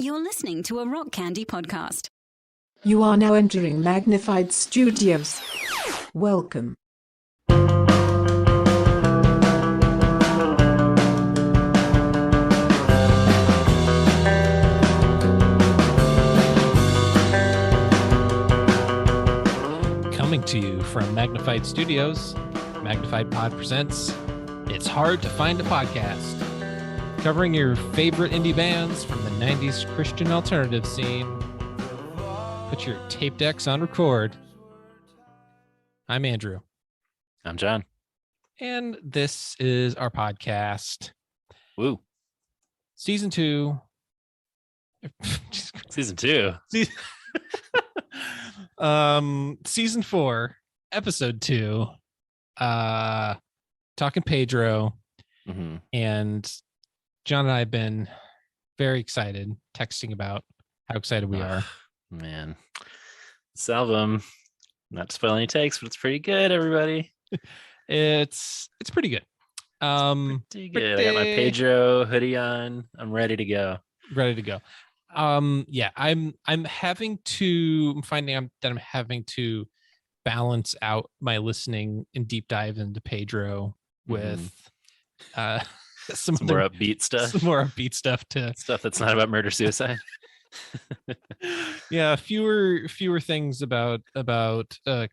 You're listening to a Rock Candy podcast. You are now entering Magnified Studios. Welcome. Coming to you from Magnified Studios, Magnified Pod presents It's Hard to Find a Podcast, covering your favorite indie bands from the 90s Christian alternative scene. Put your tape decks on record. I'm Andrew. I'm John. And this is our podcast. Woo. Season 2. Season 2. Season 4, episode 2. Talking Pedro. Mm-hmm. And John and I have been very excited, texting about how excited we are. Man, this album, not to spoil any takes, but it's pretty good, everybody. It's pretty good. Pretty good. I got my Pedro hoodie on. I'm ready to go. Yeah, I'm finding that I'm having to balance out my listening and deep dive into Pedro with some more upbeat stuff. Some more upbeat stuff to stuff that's not about murder suicide. Yeah, fewer things about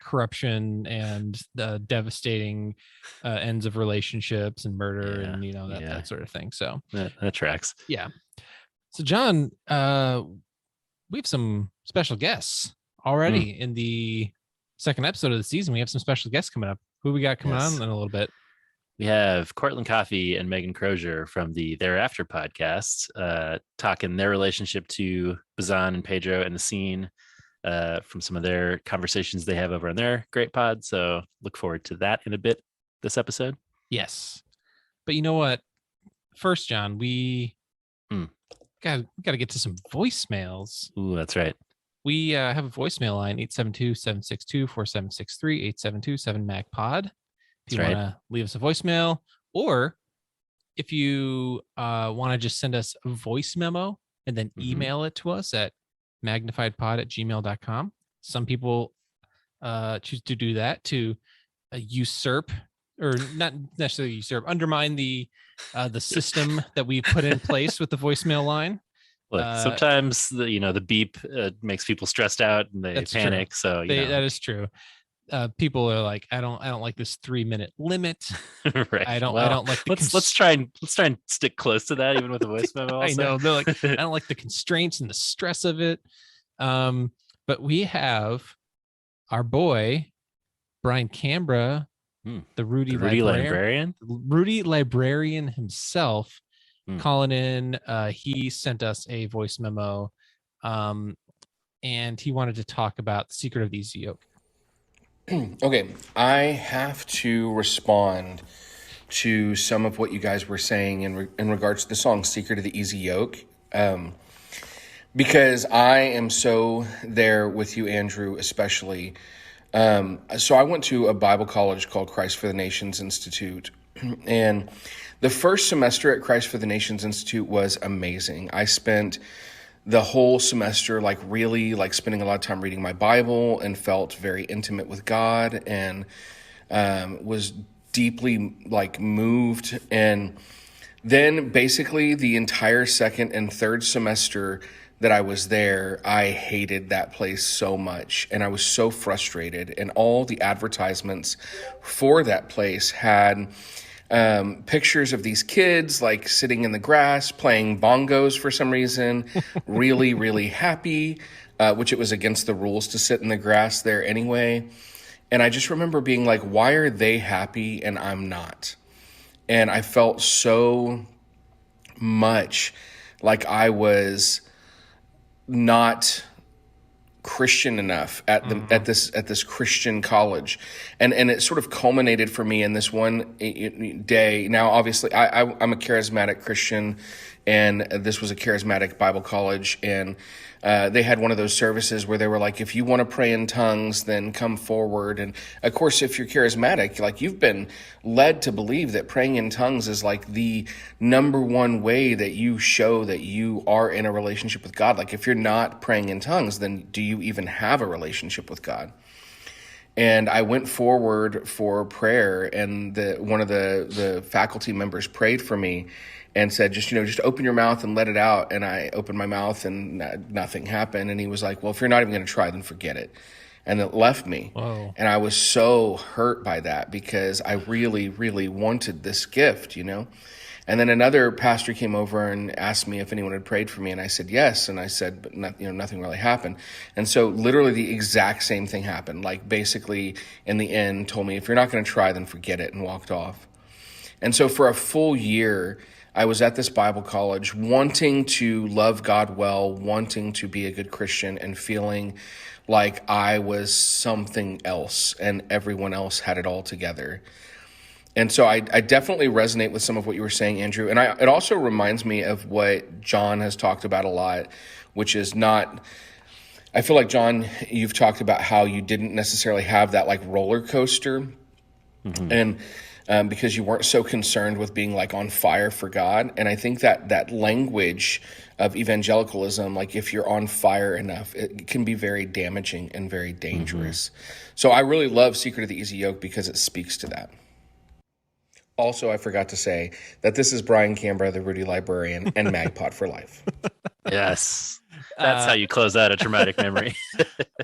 corruption and the devastating ends of relationships and murder and that sort of thing. So that tracks. Yeah. So John, we have some special guests already in the second episode of the season. We have some special guests coming up. Who we got coming on in a little bit? We have Cortland Coffey and Megan Crozier from the Thereafter podcast, talking their relationship to Bazan and Pedro and the scene from some of their conversations they have over on their great pod. So look forward to that in a bit this episode. Yes. But you know what? First, John, we got to get to some voicemails. Ooh, that's right. We have a voicemail line, 872-762-4763, 872-7MAGPOD. If you want to leave us a voicemail, or if you want to just send us a voice memo and then email it to us at magnifiedpod@gmail.com. Some people choose to do that to usurp, or not necessarily usurp, undermine the system that we put in place with the voicemail line. Look, sometimes the beep makes people stressed out and they panic. True. So that is true. People are like, I don't like this 3-minute limit. Right. I don't like the let's try and stick close to that, even with the voice memo. I know they're like, I don't like the constraints and the stress of it. But we have our boy Brian Cambra, the Rudy librarian himself, calling in. He sent us a voice memo, and he wanted to talk about the secret of the easy yoke. Okay, I have to respond to some of what you guys were saying in regards to the song Secret of the Easy Yoke, because I am so there with you, Andrew, especially. So I went to a Bible college called Christ for the Nations Institute, and the first semester at Christ for the Nations Institute was amazing. I spent the whole semester really spending a lot of time reading my Bible and felt very intimate with God and was deeply moved. And then basically the entire second and third semester that I was there, I hated that place so much and I was so frustrated. And all the advertisements for that place had pictures of these kids sitting in the grass playing bongos for some reason, really, really happy, which it was against the rules to sit in the grass there anyway. And I just remember being like, why are they happy and I'm not? And I felt so much like I was not Christian enough at this Christian college, and it sort of culminated for me in this one day. Now, obviously, I'm a charismatic Christian and this was a charismatic Bible college, and they had one of those services where they were like, if you want to pray in tongues, then come forward. And of course, if you're charismatic, like, you've been led to believe that praying in tongues is like the number one way that you show that you are in a relationship with God. Like, if you're not praying in tongues, then do you even have a relationship with God? And I went forward for prayer, and one of the faculty members prayed for me and said, just open your mouth and let it out. And I opened my mouth and nothing happened. And he was like, well, if you're not even going to try, then forget it. And it left me. Whoa. And I was so hurt by that because I really, really wanted this gift, And then another pastor came over and asked me if anyone had prayed for me, and I said yes. And I said, but nothing really happened. And so literally the exact same thing happened. Like, basically in the end told me, if you're not going to try, then forget it, and walked off. And so for a full year, I was at this Bible college wanting to love God well, wanting to be a good Christian, and feeling like I was something else and everyone else had it all together. And so I definitely resonate with some of what you were saying, Andrew. And it also reminds me of what John has talked about a lot, which is not, I feel like, John, you've talked about how you didn't necessarily have that like roller coaster. And because you weren't so concerned with being like on fire for God. And I think that language of evangelicalism, like, if you're on fire enough, it can be very damaging and very dangerous. So I really love Secret of the Easy Yoke because it speaks to that. Also, I forgot to say that this is Brian Canberra, the Rudy Librarian, and Magpod for life. Yes. That's how you close out a traumatic memory.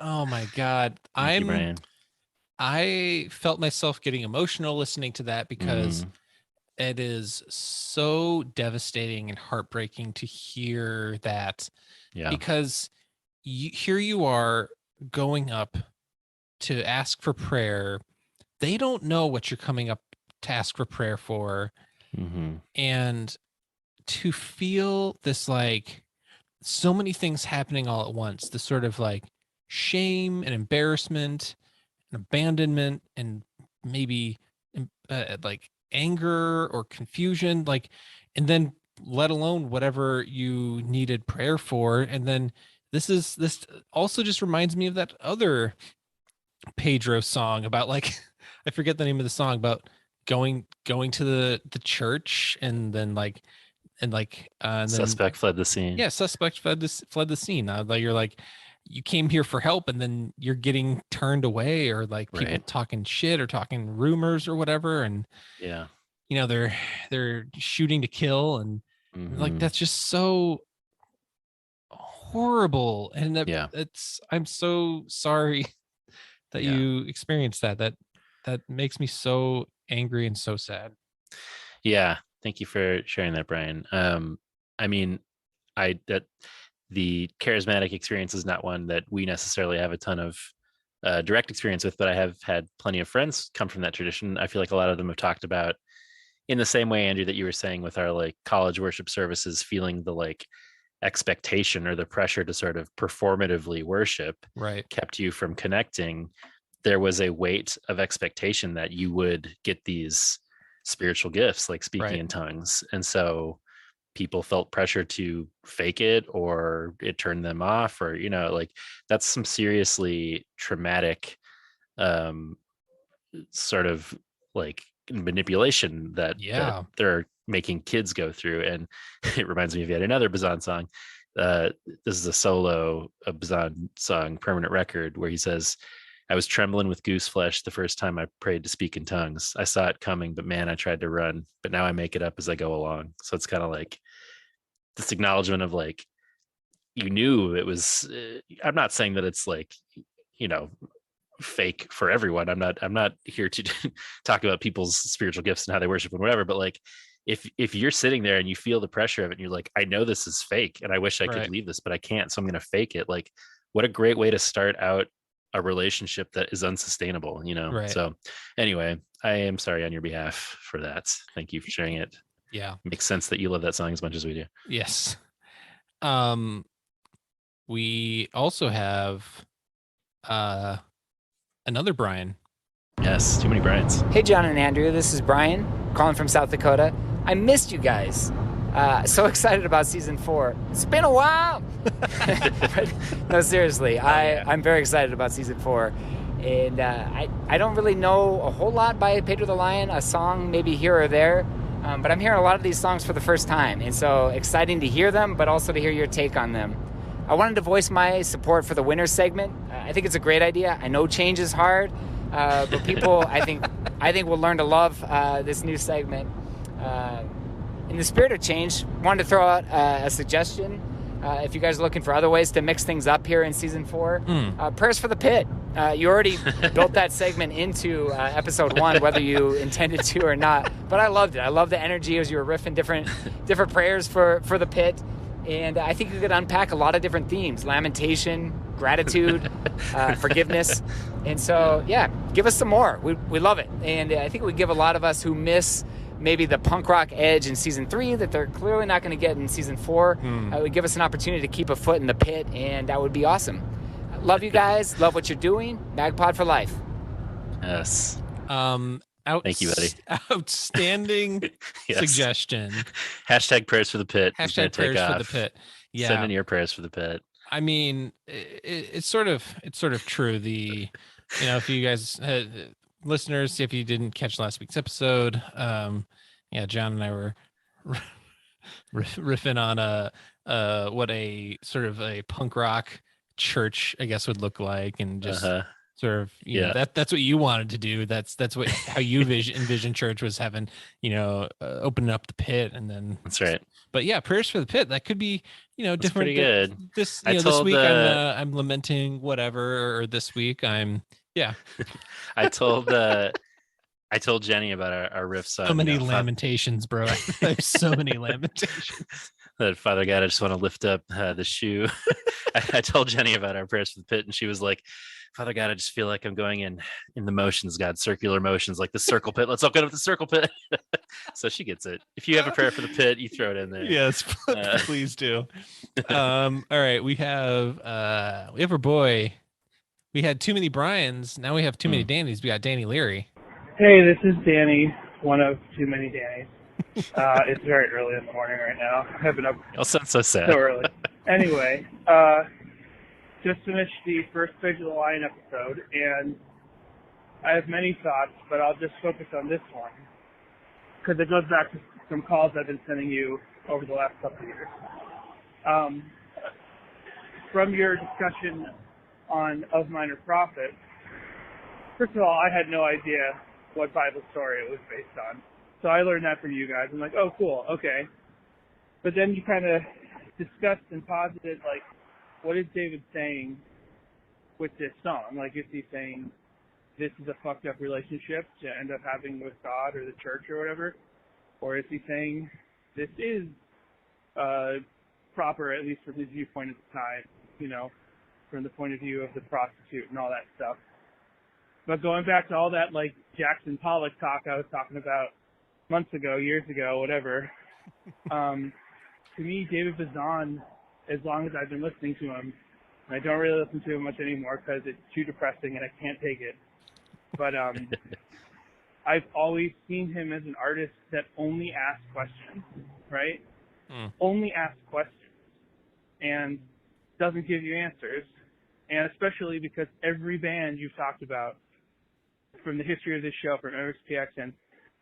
Oh my God. Thank you, Brian. I felt myself getting emotional listening to that because it is so devastating and heartbreaking to hear that. Yeah. Because here you are going up to ask for prayer. They don't know what you're coming up to ask for prayer for. And to feel this, like, so many things happening all at once, this sort of like shame and embarrassment and abandonment and maybe like anger or confusion, like, and then let alone whatever you needed prayer for. And then this also just reminds me of that other Pedro song about, like, I forget the name of the song, about going to the church and then Suspect fled the scene. Yeah, suspect fled the scene. Like, you're like, you came here for help, and then you're getting turned away, or like people talking shit or talking rumors or whatever, and they're shooting to kill, and like, that's just so horrible. And I'm so sorry that you experienced that. That makes me so angry and so sad. Yeah. Thank you for sharing that, Brian. I mean, the charismatic experience is not one that we necessarily have a ton of direct experience with, but I have had plenty of friends come from that tradition. I feel like a lot of them have talked about, in the same way, Andrew, that you were saying with our like college worship services, feeling the like expectation or the pressure to sort of performatively worship kept you from connecting. There was a weight of expectation that you would get these spiritual gifts, like speaking in tongues. And so people felt pressure to fake it, or it turned them off, or, like, that's some seriously traumatic sort of like manipulation that they're making kids go through. And it reminds me of yet another Bazan song. This is a solo Bazan song, Permanent Record, where he says, "I was trembling with goose flesh the first time I prayed to speak in tongues. I saw it coming, but man, I tried to run. But now I make it up as I go along." So it's kind of like this acknowledgement of like, you knew it was. I'm not saying that it's like, fake for everyone. I'm not here to talk about people's spiritual gifts and how they worship and whatever. But like, if you're sitting there and you feel the pressure of it, and you're like, I know this is fake, and I wish I could leave this, but I can't. So I'm going to fake it. Like, what a great way to start out a relationship that is unsustainable, So anyway, I am sorry on your behalf for that. Thank you for sharing it. Yeah. Makes sense that you love that song as much as we do. Yes. We also have another Brian. Yes, too many Brians. Hey, John and Andrew, this is Brian calling from South Dakota. I missed you guys. So excited about season 4. It's been a while. But, no, seriously, I'm very excited about season 4. And I don't really know a whole lot by Pedro the Lion, a song maybe here or there. But I'm hearing a lot of these songs for the first time. And so exciting to hear them, but also to hear your take on them. I wanted to voice my support for the winter segment. I think it's a great idea. I know change is hard, but people, I think will learn to love this new segment. In the spirit of change, wanted to throw out a suggestion. If you guys are looking for other ways to mix things up here in season 4, prayers for the pit. You already built that segment into episode 1, whether you intended to or not. But I loved it. I loved the energy as you were riffing different prayers for the pit. And I think you could unpack a lot of different themes: lamentation, gratitude, forgiveness. And so, yeah, give us some more. We love it. And I think it would give a lot of us who miss maybe the punk rock edge in season 3 that they're clearly not going to get in season 4. It would give us an opportunity to keep a foot in the pit, and that would be awesome. Love you guys. Love what you're doing. MagPod for life. Yes. Thank you, buddy. Outstanding suggestion. Hashtag prayers for the pit. Hashtag prayers for the pit. Yeah. Send in your prayers for the pit. I mean, it's sort of true. If you guys listeners, if you didn't catch last week's episode, John and I were riffing on what a sort of a punk rock church, I guess, would look like, and just sort of that's what you wanted to do. That's how you envision church was having, opening up the pit, and then that's right. But yeah, prayers for the pit, that could be different. Pretty good. This week I'm lamenting whatever, or this week I'm. Yeah, I told Jenny about our riffs on. So many lamentations, bro. I have so many lamentations. That Father God, I just want to lift up the shoe. I told Jenny about our prayers for the pit, and she was like, Father God, I just feel like I'm going in the motions, God, circular motions, like the circle pit. Let's open up the circle pit. So she gets it. If you have a prayer for the pit, you throw it in there. Yes, please do. All right, we have our boy. We had too many Brians. Now we have too many Dannys. We got Danny Leary. Hey, this is Danny, one of too many Dannys. It's very early in the morning right now. I've been up so sad. So early. Anyway, just finished the first Page of the Lion episode, and I have many thoughts, but I'll just focus on this one, because it goes back to some calls I've been sending you over the last couple of years. From your discussion on Of Minor Prophets, first of all, I had no idea what Bible story it was based on. So I learned that from you guys. I'm like, oh, cool, okay. But then you kind of discussed and posited, like, what is David saying with this song? Like, is he saying this is a fucked up relationship to end up having with God or the church or whatever? Or is he saying this is proper, at least from his viewpoint at the time, from the point of view of the prostitute and all that stuff? But going back to all that, like, Jackson Pollock talk I was talking about months ago, years ago, whatever, to me, David Bazan, as long as I've been listening to him, and I don't really listen to him much anymore because it's too depressing and I can't take it, but I've always seen him as an artist that only asks questions, right? Only asks questions and doesn't give you answers. And especially because every band you've talked about from the history of this show, from MXPX and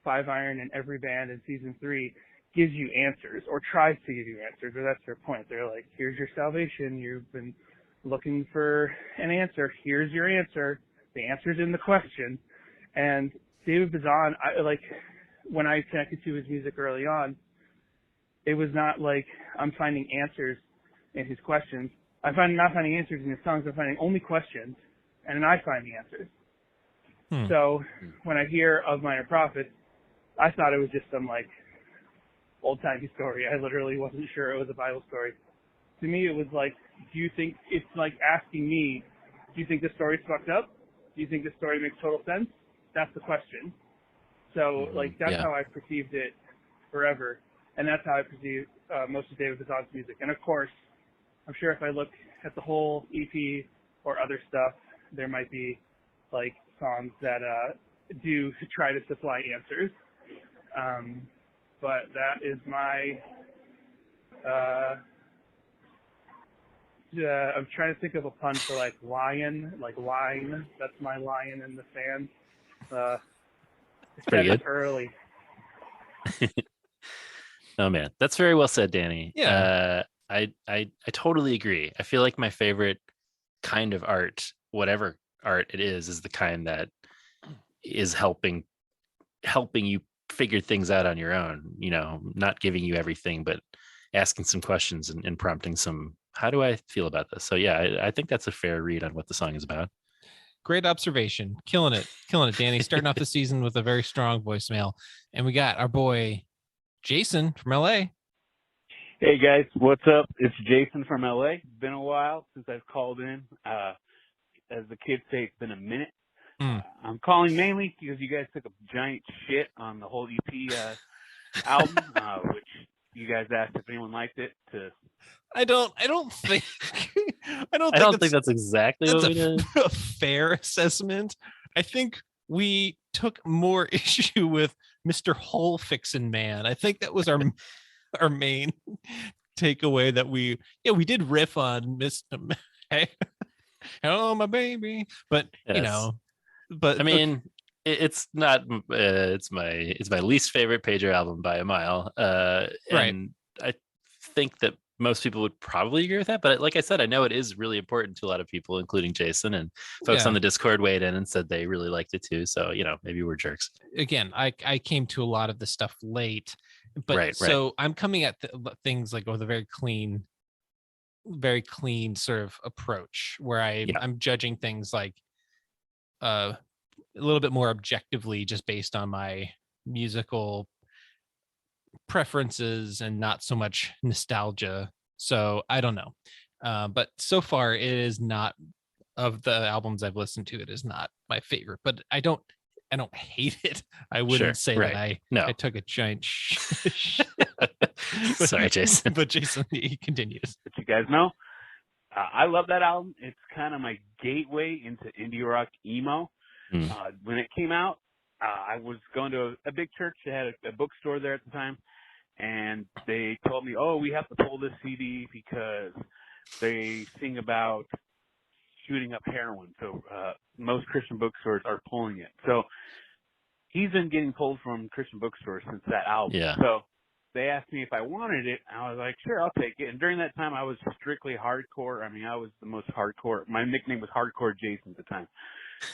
Five Iron and every band in season 3, gives you answers or tries to give you answers, or that's their point. They're like, here's your salvation. You've been looking for an answer. Here's your answer. The answer's in the question. And David Bazan, when I connected to his music early on, it was not like I'm finding answers in his questions. I'm not finding answers in his songs. I'm finding only questions, and then I find the answers. So when I hear Of Minor Prophets, I thought it was just some, like, old-timey story. I literally wasn't sure it was a Bible story. To me, it was like, do you think, it's like asking me, do you think this story's fucked up? Do you think this story makes total sense? That's the question. So, like, that's how I perceived it forever. And that's how I perceive most of David Bazan's music. And, of course, I'm sure if I look at the whole EP or other stuff, there might be, like, songs that do try to supply answers. But that is my I'm trying to think of a pun for like lion, like wine. That's my lion in the sand. It's pretty good. Early. Oh man, that's very well said, Danny. Yeah. I totally agree. I feel like my favorite kind of art, whatever art it is the kind that is helping you figure things out on your own, you know, not giving you everything, but asking some questions and prompting some, how do I feel about this? So yeah, I think that's a fair read on what the song is about. Great observation. Killing it, Danny. Starting off the season with a very strong voicemail. And we got our boy Jason from LA. Hey guys, what's up? It's Jason from LA. It's been a while since I've called in. As the kids say, it's been a minute. I'm calling mainly because you guys took a giant shit on the whole EP album, which you guys asked if anyone liked it. I don't think that's exactly what we did. A fair assessment. I think we took more issue with Mr. Hole Fixin' Man. I think that was our main takeaway, that we did riff on Mr. Hey, hello my baby, but yes. You know, but I mean, it's not it's my least favorite Pedro album by a mile, and right. I think that most people would probably agree with that, but like I said, I know it is really important to a lot of people, including Jason, and folks on the Discord weighed in and said they really liked it too. So, you know, maybe we're jerks. Again, I came to a lot of the stuff late, but so I'm coming at things like with a very clean sort of approach, where I'm judging things like a little bit more objectively, just based on my musical preferences and not so much nostalgia. So I don't know, but so far it is not, of the albums I've listened to, it is not my favorite, but I don't hate it. I wouldn't say that I took a giant sorry, Jason. But Jason, he continues. But you guys know, I love that album. It's kind of my gateway into indie rock emo. When it came out, I was going to a big church that had a bookstore there at the time, and they told me, "Oh, we have to pull this CD because they sing about shooting up heroin. So most Christian bookstores are pulling it." So he's been getting pulled from Christian bookstores since that album. Yeah. So they asked me if I wanted it. I was like, sure, I'll take it. And during that time, I was strictly hardcore. I mean, I was the most hardcore. My nickname was Hardcore Jason at the time.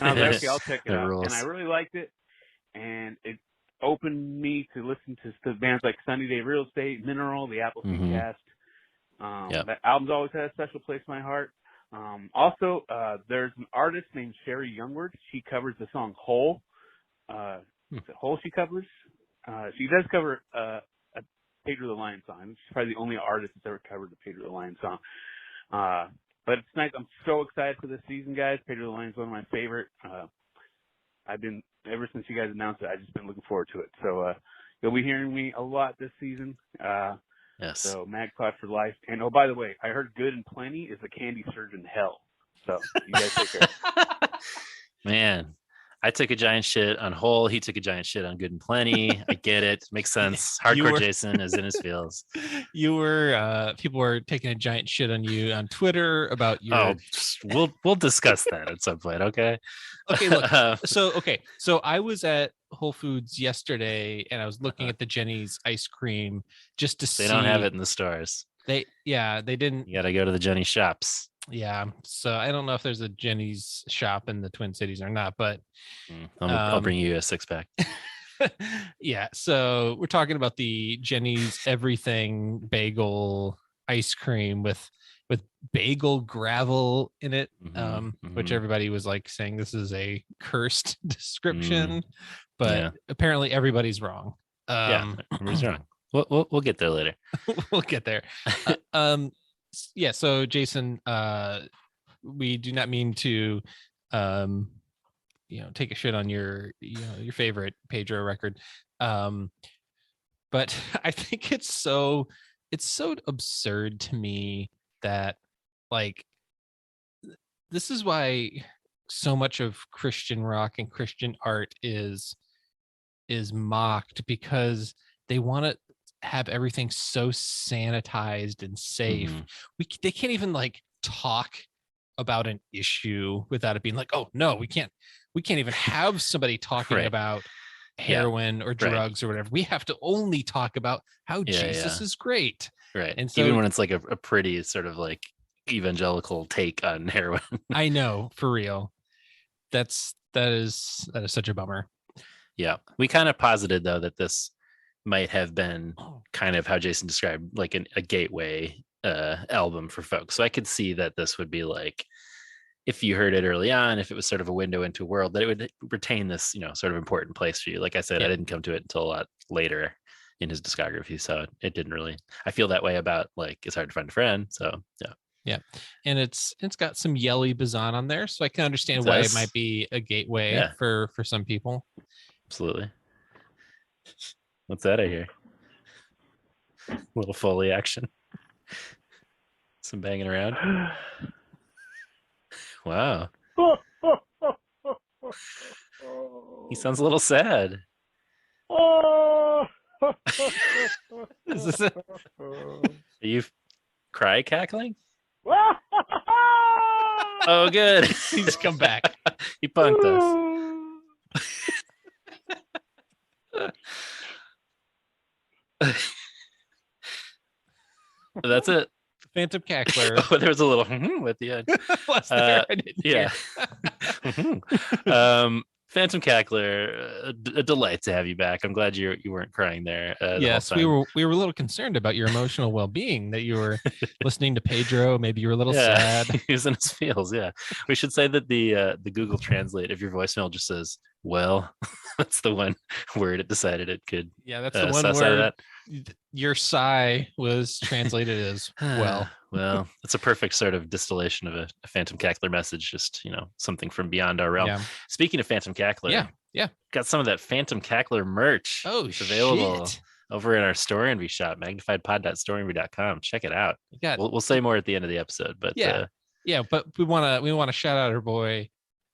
And I was like, okay, I'll check it out. And I really liked it. And it opened me to listen to bands like Sunny Day Real Estate, Mineral, the Appleseed Cast. That album's always had a special place in my heart. Also, there's an artist named Sherry Youngward. She covers the song Hole. Is it Hole she covers? She does cover a Pedro the Lion song. She's probably the only artist that's ever covered the Pedro the Lion song. But it's nice. I'm so excited for this season, guys. Pedro the Lion is one of my favorite. I've been, ever since you guys announced it, I've just been looking forward to it. So you'll be hearing me a lot this season. Yes. So Magpie for life. And oh, by the way, I heard Good and Plenty is the candy surgeon hell. So you guys take care. Man, I took a giant shit on Hole. He took a giant shit on Good and Plenty. I get it. Makes sense. Hardcore Jason is in his feels. People were taking a giant shit on you on Twitter about your. Oh, we'll discuss that at some point. Okay. Okay. Look. So I was at Whole Foods yesterday, and I was looking at the Jenny's ice cream just to see. They don't have it in the stores. They didn't. You got to go to the Jenny shops. Yeah, so I don't know if there's a Jenny's shop in the Twin Cities or not, but I'll bring you a 6-pack. Yeah, so we're talking about the Jenny's everything bagel ice cream with bagel gravel in it, which everybody was like saying this is a cursed description, but apparently everybody's wrong. Everybody's wrong. We'll get there later. We'll get there. Yeah, so Jason, we do not mean to take a shit on your favorite Pedro record, but I think it's so absurd to me that, like, this is why so much of Christian rock and Christian art is mocked, because they want to have everything so sanitized and safe. They can't even like talk about an issue without it being like, oh no, we can't even have somebody talking about heroin or drugs or whatever. We have to only talk about how Jesus is great. Right. And so, even when it's like a pretty sort of like evangelical take on heroin. I know, for real. That is such a bummer. Yeah. We kind of posited though that this might have been kind of how Jason described, like a gateway album for folks. So I could see that this would be like, if you heard it early on, if it was sort of a window into a world, that it would retain this, sort of important place for you. Like I said, I didn't come to it until a lot later in his discography, so it didn't really. I feel that way about like It's Hard to Find a Friend. So yeah, and it's got some yelly Bazan on there, so I can understand why it might be a gateway for some people. Absolutely. What's that I hear? A little Foley action. Some banging around. Wow. He sounds a little sad. Is this a... Are you cry cackling? Oh, good. He's come back. He punked us. That's it. Phantom Cackler. Oh, there was a little at the end. Phantom Cackler, a delight to have you back. I'm glad you weren't crying there. Yes, we were a little concerned about your emotional well-being, that you were listening to Pedro. Maybe you were a little sad. He was in his feels. Yeah, we should say that the Google Translate of your voicemail just says "well." That's the one word it decided it could. Yeah, that's the one word. Your sigh was translated as well. Well, it's a perfect sort of distillation of a Phantom Cackler message, just, something from beyond our realm. Yeah. Speaking of Phantom Cackler, got some of that Phantom Cackler merch. It's available over in our Storyenvy shop, magnifiedpod.storyenvy.com. Check it out. We'll say more at the end of the episode, but but we want to shout out our boy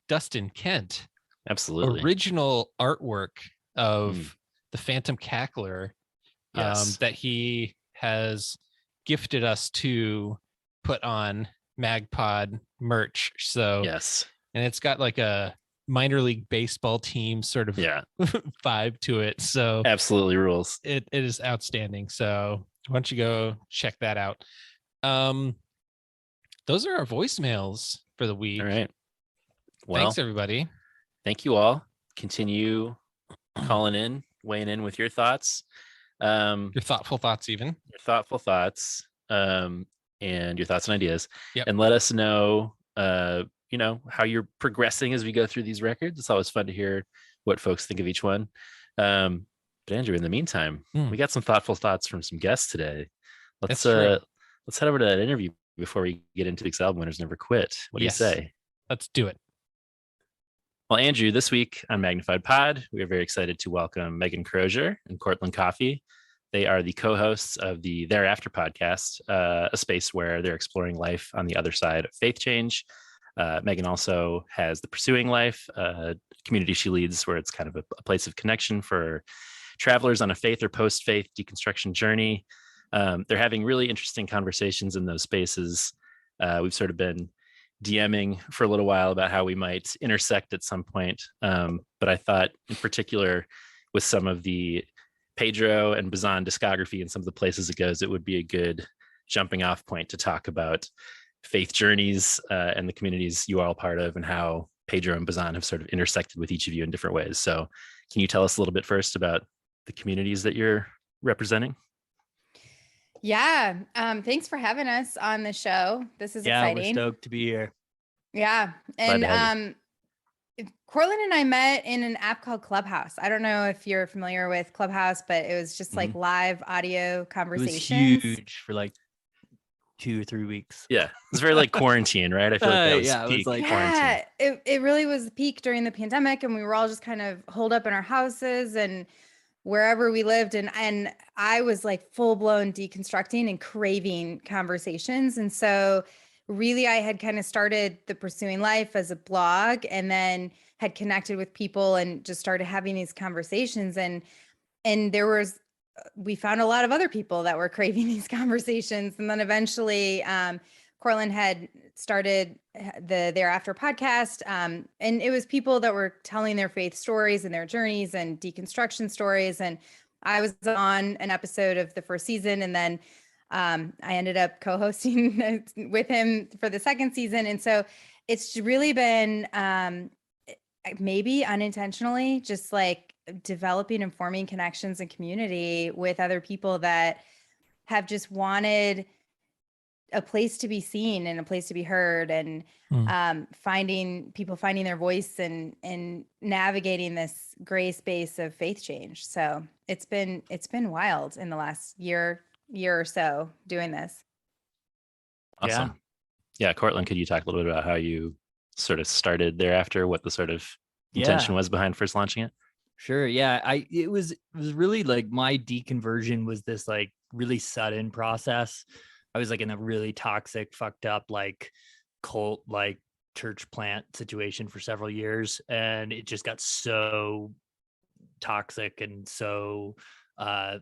Dustin Kent. Absolutely. Original artwork of the Phantom Cackler. That he has gifted us to put on MagPod merch. So and it's got like a minor league baseball team sort of vibe to it. So absolutely rules. It is outstanding. So why don't you go check that out? Those are our voicemails for the week. All right. Well, thanks everybody. Thank you all. Continue calling in, weighing in with your thoughts. Your thoughtful thoughts, and your thoughts and ideas, and let us know how you're progressing as we go through these records. It's always fun to hear what folks think of each one. But Andrew, in the meantime, we got some thoughtful thoughts from some guests today. Let's head over to that interview before we get into this album, Winners Never Quit. What do you say? Let's do it. Well, Andrew, this week on Magnified Pod, we are very excited to welcome Megan Crozier and Cortland Coffey. They are the co-hosts of the Thereafter podcast, a space where they're exploring life on the other side of faith change. Megan also has the Pursuing Life, community she leads, where it's kind of a place of connection for travelers on a faith or post-faith deconstruction journey. They're having really interesting conversations in those spaces. We've sort of been DMing for a little while about how we might intersect at some point. But I thought in particular with some of the Pedro and Bazan discography and some of the places it goes, it would be a good jumping off point to talk about faith journeys and the communities you are all part of, and how Pedro and Bazan have sort of intersected with each of you in different ways. So can you tell us a little bit first about the communities that you're representing? Yeah. Thanks for having us on the show. This is exciting. We're stoked to be here. Yeah. And Cortland and I met in an app called Clubhouse. I don't know if you're familiar with Clubhouse, but it was just like live audio conversations. It was huge for like 2 or 3 weeks. Yeah. It's very like quarantine, right? I feel like that was peak quarantine. It really was the peak during the pandemic, and we were all just kind of holed up in our houses and wherever we lived. And I was like full blown deconstructing and craving conversations. And so really I had kind of started the Pursuing Life as a blog, and then had connected with people and just started having these conversations. And there was we found a lot of other people that were craving these conversations. And then eventually Cortland had started the Thereafter podcast. And it was people that were telling their faith stories and their journeys and deconstruction stories. And I was on an episode of the first season, and then I ended up co-hosting with him for the second season. And so it's really been maybe unintentionally just like developing and forming connections and community with other people that have just wanted a place to be seen and a place to be heard, and finding their voice and navigating this gray space of faith change. So it's been wild in the last year or so doing this. Awesome. Yeah. Cortland, could you talk a little bit about how you sort of started Thereafter, what the sort of intention was behind first launching it? Sure. Yeah. It was really like my deconversion was this like really sudden process. I was like in a really toxic, fucked up, like cult, like church plant situation for several years. And it just got so toxic and so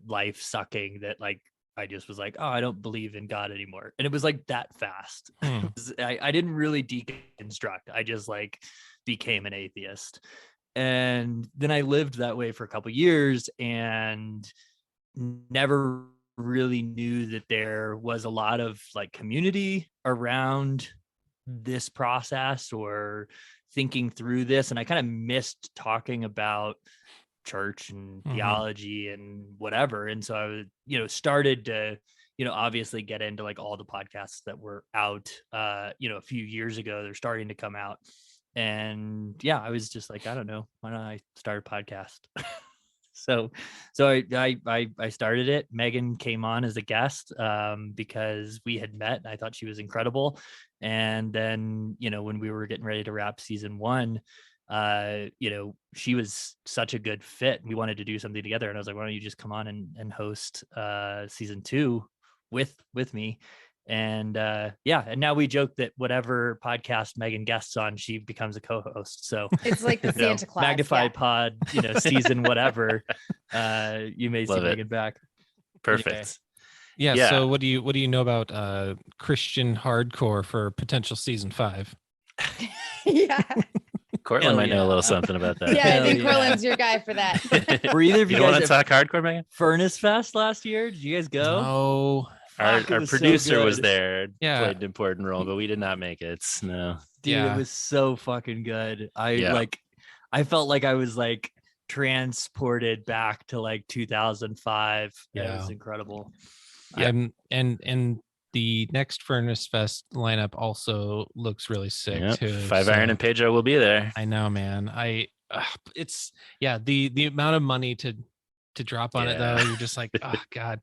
life sucking that like, I just was like, oh, I don't believe in God anymore. And it was like that fast. I didn't really deconstruct. I just like became an atheist. And then I lived that way for a couple of years and never really knew that there was a lot of like community around this process or thinking through this. And I kind of missed talking about church and theology and whatever. And so I was, started to, obviously get into like all the podcasts that were out, a few years ago. They're starting to come out. And yeah, I was just like, I don't know, why don't I start a podcast? So I started it. Megan came on as a guest because we had met and I thought she was incredible. And then, when we were getting ready to wrap season 1, she was such a good fit. We wanted to do something together. And I was like, why don't you just come on and host season 2 with me? And and now we joke that whatever podcast Megan guests on, she becomes a co-host. So it's like the Santa Claus Magnified Pod, season whatever. You may see Megan back. Perfect. Anyway. Yeah. So what do you know about Christian hardcore for potential season 5? Yeah. Cortland might know a little something about that. Yeah, I think Cortland's your guy for that. Were either of you want guys to talk hardcore, Megan? Furnace Fest last year? Did you guys go? No. Our producer so was there, Yeah. played an important role, but we did not make it. No. Dude, Yeah. it was so fucking good. I felt like I was like transported back to like 2005. Yeah, it was incredible. And the next Furnace Fest lineup also looks really sick too. 5 Iron and Pedro will be there. I know, man. It's the amount of money to drop on it though. You're just like, oh God.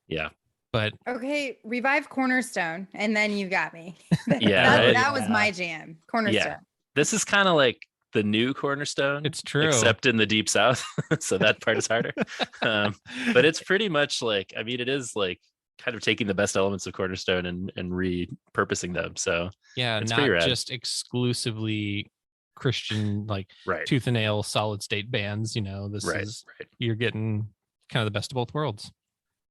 Yeah. But okay, revive Cornerstone, and then you got me. That was my jam. Cornerstone. Yeah. This is kind of like the new Cornerstone. It's true, except in the Deep South. So that part is harder. But it's pretty much like, I mean, it is like kind of taking the best elements of Cornerstone and repurposing them. So yeah, it's not just exclusively Christian, like tooth and nail solid state bands. This is you're getting kind of the best of both worlds.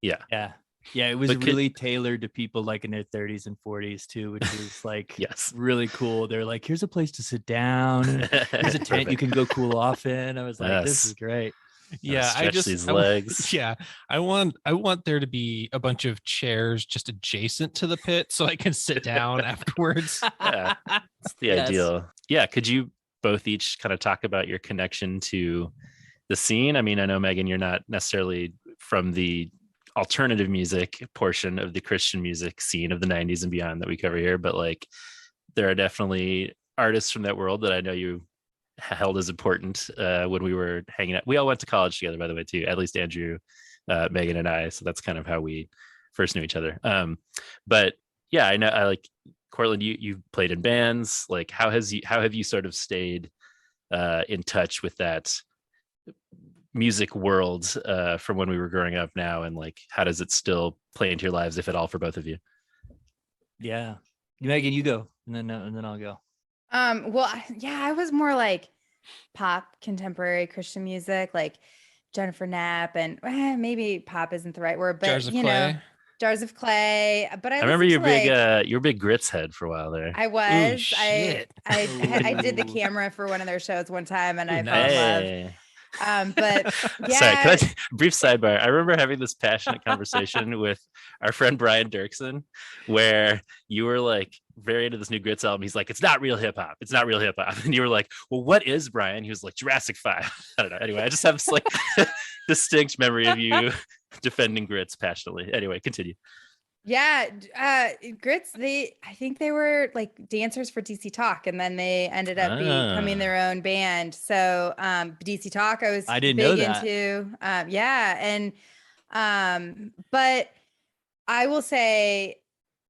Yeah. Yeah, it was really tailored to people like in their 30s and 40s too, which is like really cool. They're like, here's a place to sit down. Here's a tent you can go cool off in. I was like, this is great. Yeah, stretch these legs. I want there to be a bunch of chairs just adjacent to the pit so I can sit down afterwards. Yeah, it's the ideal. Yeah, could you both each kind of talk about your connection to the scene? I mean, I know, Megan, you're not necessarily from the alternative music portion of the Christian music scene of the 90s and beyond that we cover here, but like there are definitely artists from that world that I know you held as important when we were hanging out. We all went to college together, by the way, too, at least Andrew, Megan, and I. So that's kind of how we first knew each other. But yeah, I know, I like Cortland, you played in bands. Like how have you sort of stayed in touch with that music world from when we were growing up now, and like how does it still play into your lives, if at all, for both of you? Yeah, Megan, you go, and then I'll go. Well, yeah, I was more like pop, contemporary Christian music, like Jennifer Knapp and maybe pop isn't the right word, but Jars of Clay. Jars of Clay. But I remember listened you're to big big Grits head for a while there. I Ooh, was. shit. I did the Ooh. camera for one of their shows one time, and Ooh, I fell in love. Hey. But Sorry, yeah, brief sidebar. I remember having this passionate conversation with our friend Brian Dirksen, where you were like very into this new Grits album. He's like, it's not real hip hop. It's not real hip hop. And you were like, well, what is, Brian? He was like, Jurassic 5. I don't know. Anyway, I just have this like distinct memory of you defending Grits passionately. Anyway, continue. yeah, Grits. I think they were like dancers for DC Talk, and then they ended up becoming their own band. So DC Talk, I didn't big know that. into. Yeah, and but I will say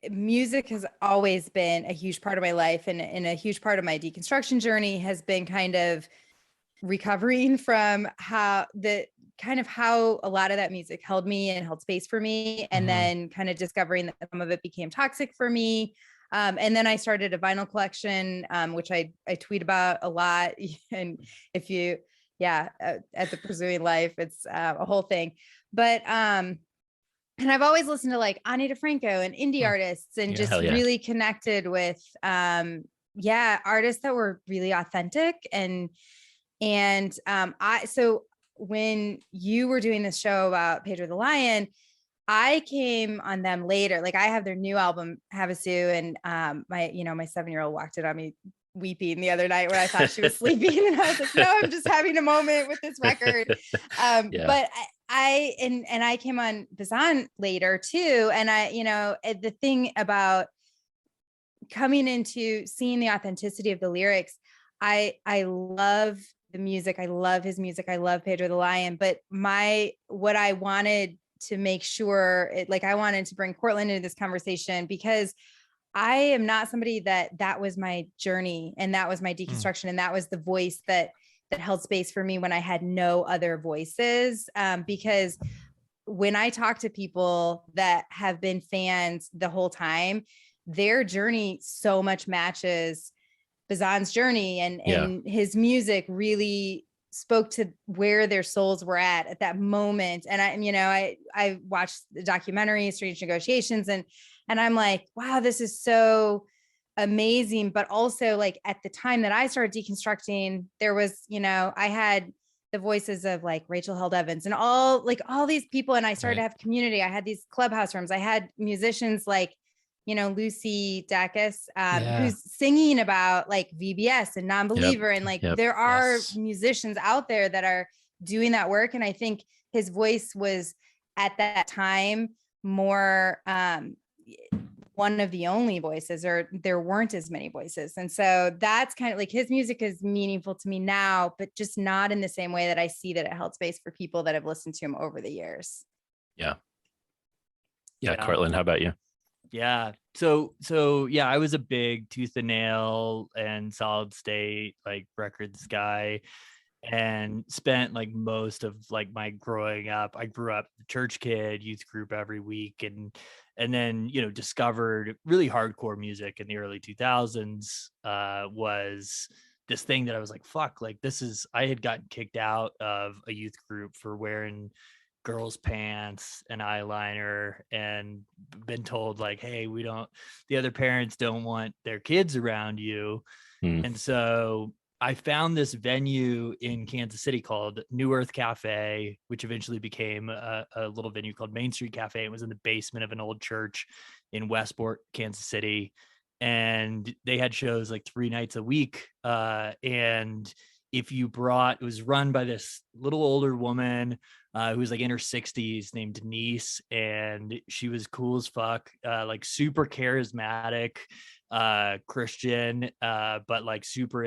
music has always been a huge part of my life, and a huge part of my deconstruction journey has been kind of recovering from how a lot of that music held me and held space for me, and then kind of discovering that some of it became toxic for me. And then I started a vinyl collection, which I tweet about a lot. And if you, at the Pursuing Life, it's a whole thing. But and I've always listened to like Ani DeFranco and indie artists, and just really connected with artists that were really authentic. So when you were doing this show about Pedro the Lion, I came on them later. Like I have their new album, Havasu, and my 7-year-old walked in on me weeping the other night when I thought she was sleeping, and I was like, no, I'm just having a moment with this record. But I came on Bazan later too, and the thing about coming into seeing the authenticity of the lyrics, I love the music. I love his music. I love Pedro the Lion. But what I wanted to make sure, I wanted to bring Cortland into this conversation, because I am not somebody that was my journey, and that was my deconstruction. And that was the voice that held space for me when I had no other voices. Because when I talk to people that have been fans the whole time, their journey so much matches Bazan's journey, and his music really spoke to where their souls were at that moment. And I watched the documentary Strange Negotiations, and I'm like, wow, this is so amazing. But also, like, at the time that I started deconstructing, there was, I had the voices of like Rachel Held Evans and all these people, and I started to have community. I had these clubhouse rooms. I had musicians like Lucy Dacus, who's singing about like VBS and non-believer. And like, there are musicians out there that are doing that work. And I think his voice was at that time more, one of the only voices, or there weren't as many voices. And so that's kind of like, his music is meaningful to me now, but just not in the same way that I see that it held space for people that have listened to him over the years. Yeah. Cortland, how about you? Yeah. So I was a big Tooth and Nail and Solid State like records guy, and spent like most of like my growing up. I grew up church kid, youth group every week, and then discovered really hardcore music in the early 2000s. Was this thing that I was like, fuck, like I had gotten kicked out of a youth group for wearing girls' pants and eyeliner, and been told like, hey, the other parents don't want their kids around you. And so I found this venue in Kansas City called New Earth Cafe, which eventually became a little venue called Main Street Cafe. It was in the basement of an old church in Westport, Kansas City. And they had shows like 3 nights a week. And if you it was run by this little older woman who was like in her 60s, named Denise, and she was cool as fuck, like super charismatic, Christian, but like super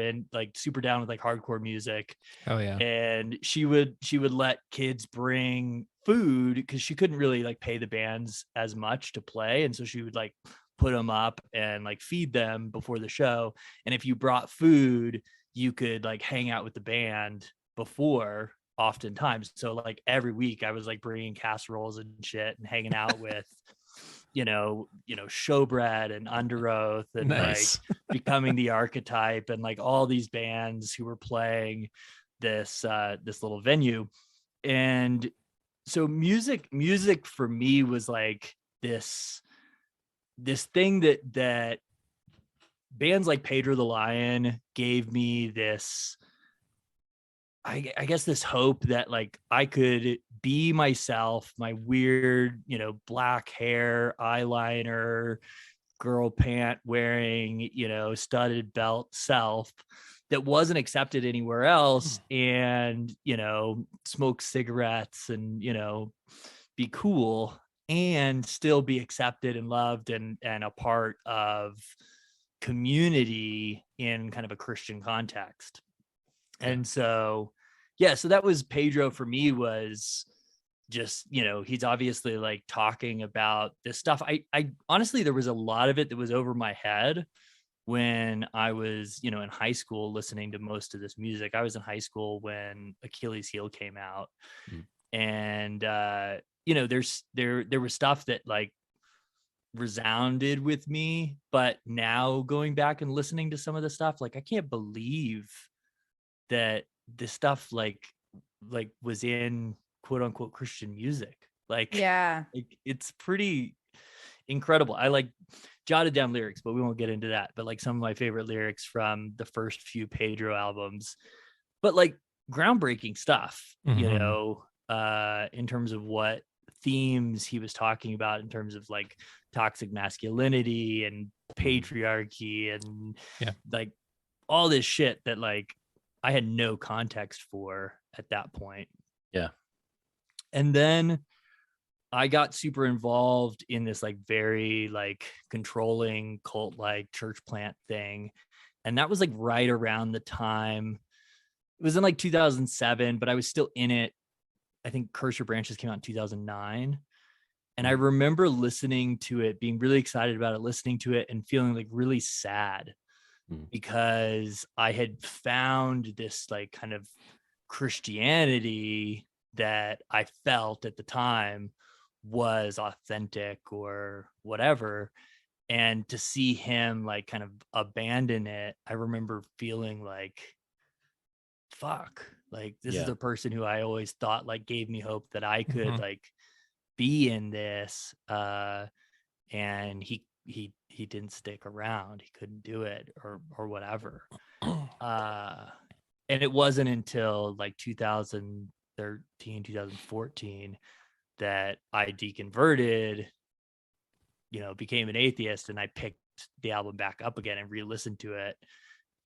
down with like hardcore music. Oh yeah. And she would let kids bring food, because she couldn't really like pay the bands as much to play, and so she would like put them up and like feed them before the show. And if you brought food, you could like hang out with the band before, oftentimes. So like every week I was like bringing casseroles and shit and hanging out with Showbread and Under Oath and like Becoming the Archetype and like all these bands who were playing this little venue. and so music for me was like this thing that bands like Pedro the Lion gave me this, I guess, this hope that like I could be myself, my weird, black hair, eyeliner, girl pant wearing, studded belt self that wasn't accepted anywhere else, and, smoke cigarettes and, be cool and still be accepted and loved and a part of community in kind of a Christian context. And so that was Pedro for me. Was just, he's obviously like talking about this stuff. I honestly, there was a lot of it that was over my head when I was, in high school listening to most of this music. I was in high school when Achilles Heel came out. And there was stuff that like resounded with me, but now going back and listening to some of the stuff, like I can't believe that this stuff like was in quote unquote Christian music. Like it's pretty incredible. I like jotted down lyrics, but we won't get into that. But like some of my favorite lyrics from the first few Pedro albums, but like groundbreaking stuff, in terms of what themes he was talking about, in terms of like toxic masculinity and patriarchy and like all this shit that like I had no context for at that point. Yeah. And then I got super involved in this like very like controlling cult like church plant thing. And that was like right around the time, it was in like 2007, but I was still in it. I think Curse Your Branches came out in 2009. And I remember listening to it, being really excited about it, listening to it and feeling like really sad because I had found this like kind of Christianity that I felt at the time was authentic or whatever. And to see him like kind of abandon it, I remember feeling like, fuck, like this is a person who I always thought like gave me hope that I could like be in this. And he didn't stick around. He couldn't do it or whatever. And it wasn't until like 2013, 2014 that I deconverted, became an atheist, and I picked the album back up again and re-listened to it.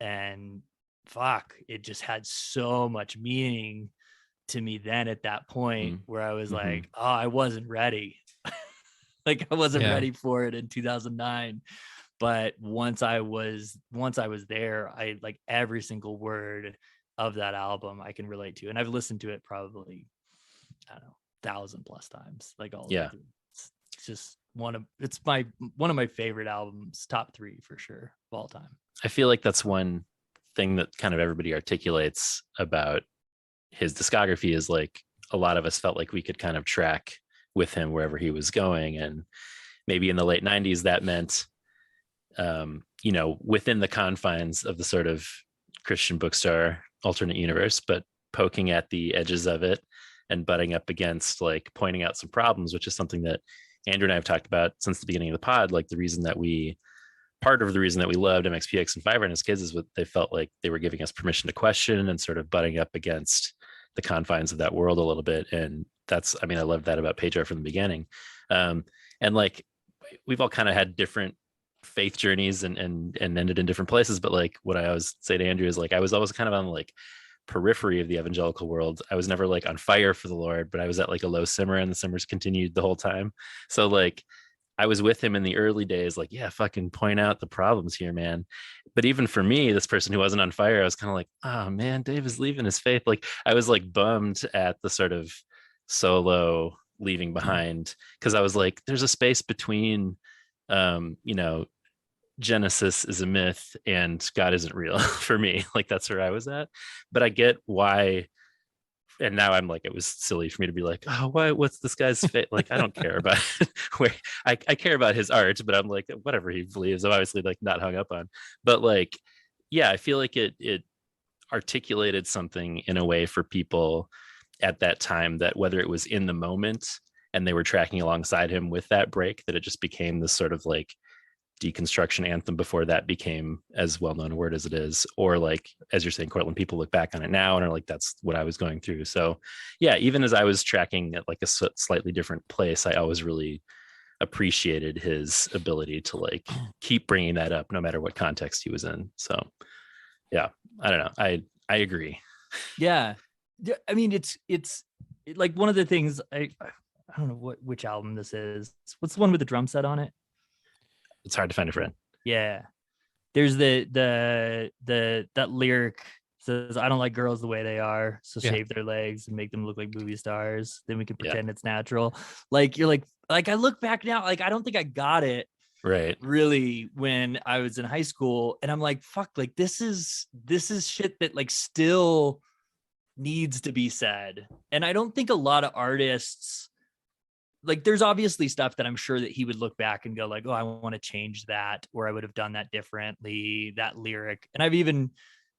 And fuck, it just had so much meaning to me then at that point where I was like, oh, I wasn't ready. Like I wasn't ready for it in 2009. But once I was there, I like every single word of that album I can relate to. And I've listened to it probably, I don't know, 1,000+ times, like all of it. It's just one of my favorite albums, top 3 for sure of all time. I feel like that's one thing that kind of everybody articulates about his discography is like a lot of us felt like we could kind of track with him wherever he was going. And maybe in the late 90s that meant within the confines of the sort of Christian bookstore alternate universe, but poking at the edges of it and butting up against, like pointing out some problems, which is something that Andrew and I have talked about since the beginning of the pod. Like part of the reason that we loved MXPX and Fiverr and his kids is what they felt like they were giving us permission to question and sort of butting up against the confines of that world a little bit. And I love that about Pedro from the beginning. And like, we've all kind of had different faith journeys and ended in different places. But like what I always say to Andrew is like, I was always kind of on like periphery of the evangelical world. I was never like on fire for the Lord, but I was at like a low simmer, and the simmers continued the whole time. So like, I was with him in the early days, like, yeah, fucking point out the problems here, man. But even for me, this person who wasn't on fire, I was kind of like, oh man, Dave is leaving his faith. Like I was like bummed at the sort of solo leaving behind, because I was like, there's a space between, Genesis is a myth and God isn't real for me. Like that's where I was at. But I get why. And now I'm like, it was silly for me to be like, oh, what's this guy's fate? Like, I don't care about where I care about his art, but I'm like, whatever he believes, I'm obviously like not hung up on. But like, yeah, I feel like it articulated something in a way for people at that time, that whether it was in the moment and they were tracking alongside him with that break, that it just became this sort of like deconstruction anthem before that became as well-known a word as it is, or like, as you're saying, Cortland, people look back on it now and are like, that's what I was going through. So yeah, even as I was tracking at like a slightly different place, I always really appreciated his ability to like keep bringing that up no matter what context he was in. So yeah, I don't know, I agree. Yeah, I mean, it's like one of the things I don't know which album this is. What's the one with the drum set on it? It's hard to find a friend. Yeah, there's that lyric says, "I don't like girls the way they are, so shave their legs and make them look like movie stars. Then we can pretend it's natural." Like, you're like I look back now, like I don't think I got it right really when I was in high school, and I'm like, fuck, like this is shit that like still needs to be said. And I don't think a lot of artists, like, there's obviously stuff that I'm sure that he would look back and go like, oh, I want to change that, or I would have done that differently, that lyric. And I've even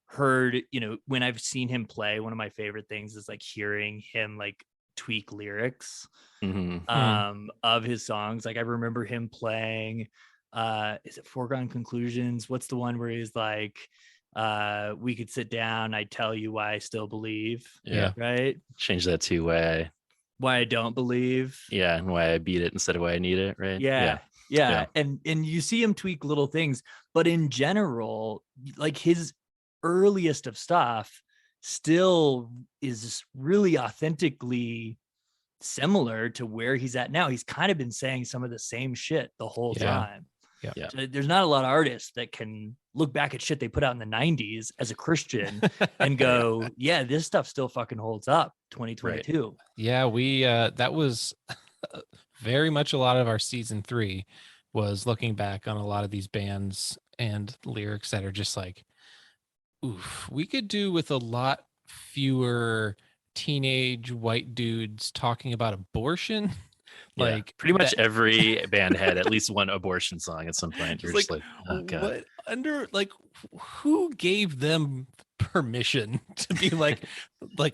heard, you know, when I've seen him play, one of my favorite things is like hearing him like tweak lyrics of his songs. Like I remember him playing is it Foregone Conclusions? What's the one where he's like, we could sit down, I tell you why I still believe. Yeah. Right. Change that to why I don't believe. Yeah. And why I beat it instead of why I need it. Right. Yeah. And you see him tweak little things, but in general, like his earliest of stuff still is really authentically similar to where he's at now. He's kind of been saying some of the same shit the whole time. Yeah. So there's not a lot of artists that can look back at shit they put out in the 90s as a Christian and go, yeah, this stuff still fucking holds up 2022. Right. Yeah, we that was very much a lot of our season 3 was looking back on a lot of these bands and lyrics that are just like, oof, we could do with a lot fewer teenage white dudes talking about abortion. Like pretty much every band had at least one abortion song at some point. You're just like, oh god, who gave them permission to be like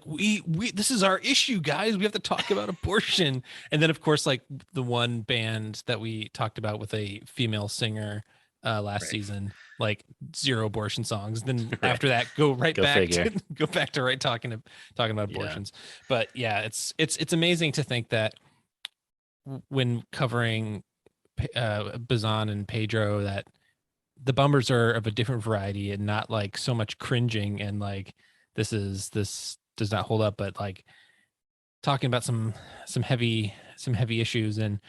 we this is our issue, guys, we have to talk about abortion. And then of course, like the one band that we talked about with a female singer last season, like 0 abortion songs. Then after that, go back to talking about abortions. But yeah, it's amazing to think that when covering Bazan and Pedro, that the bummers are of a different variety and not like so much cringing and like this does not hold up, but like talking about some heavy issues. And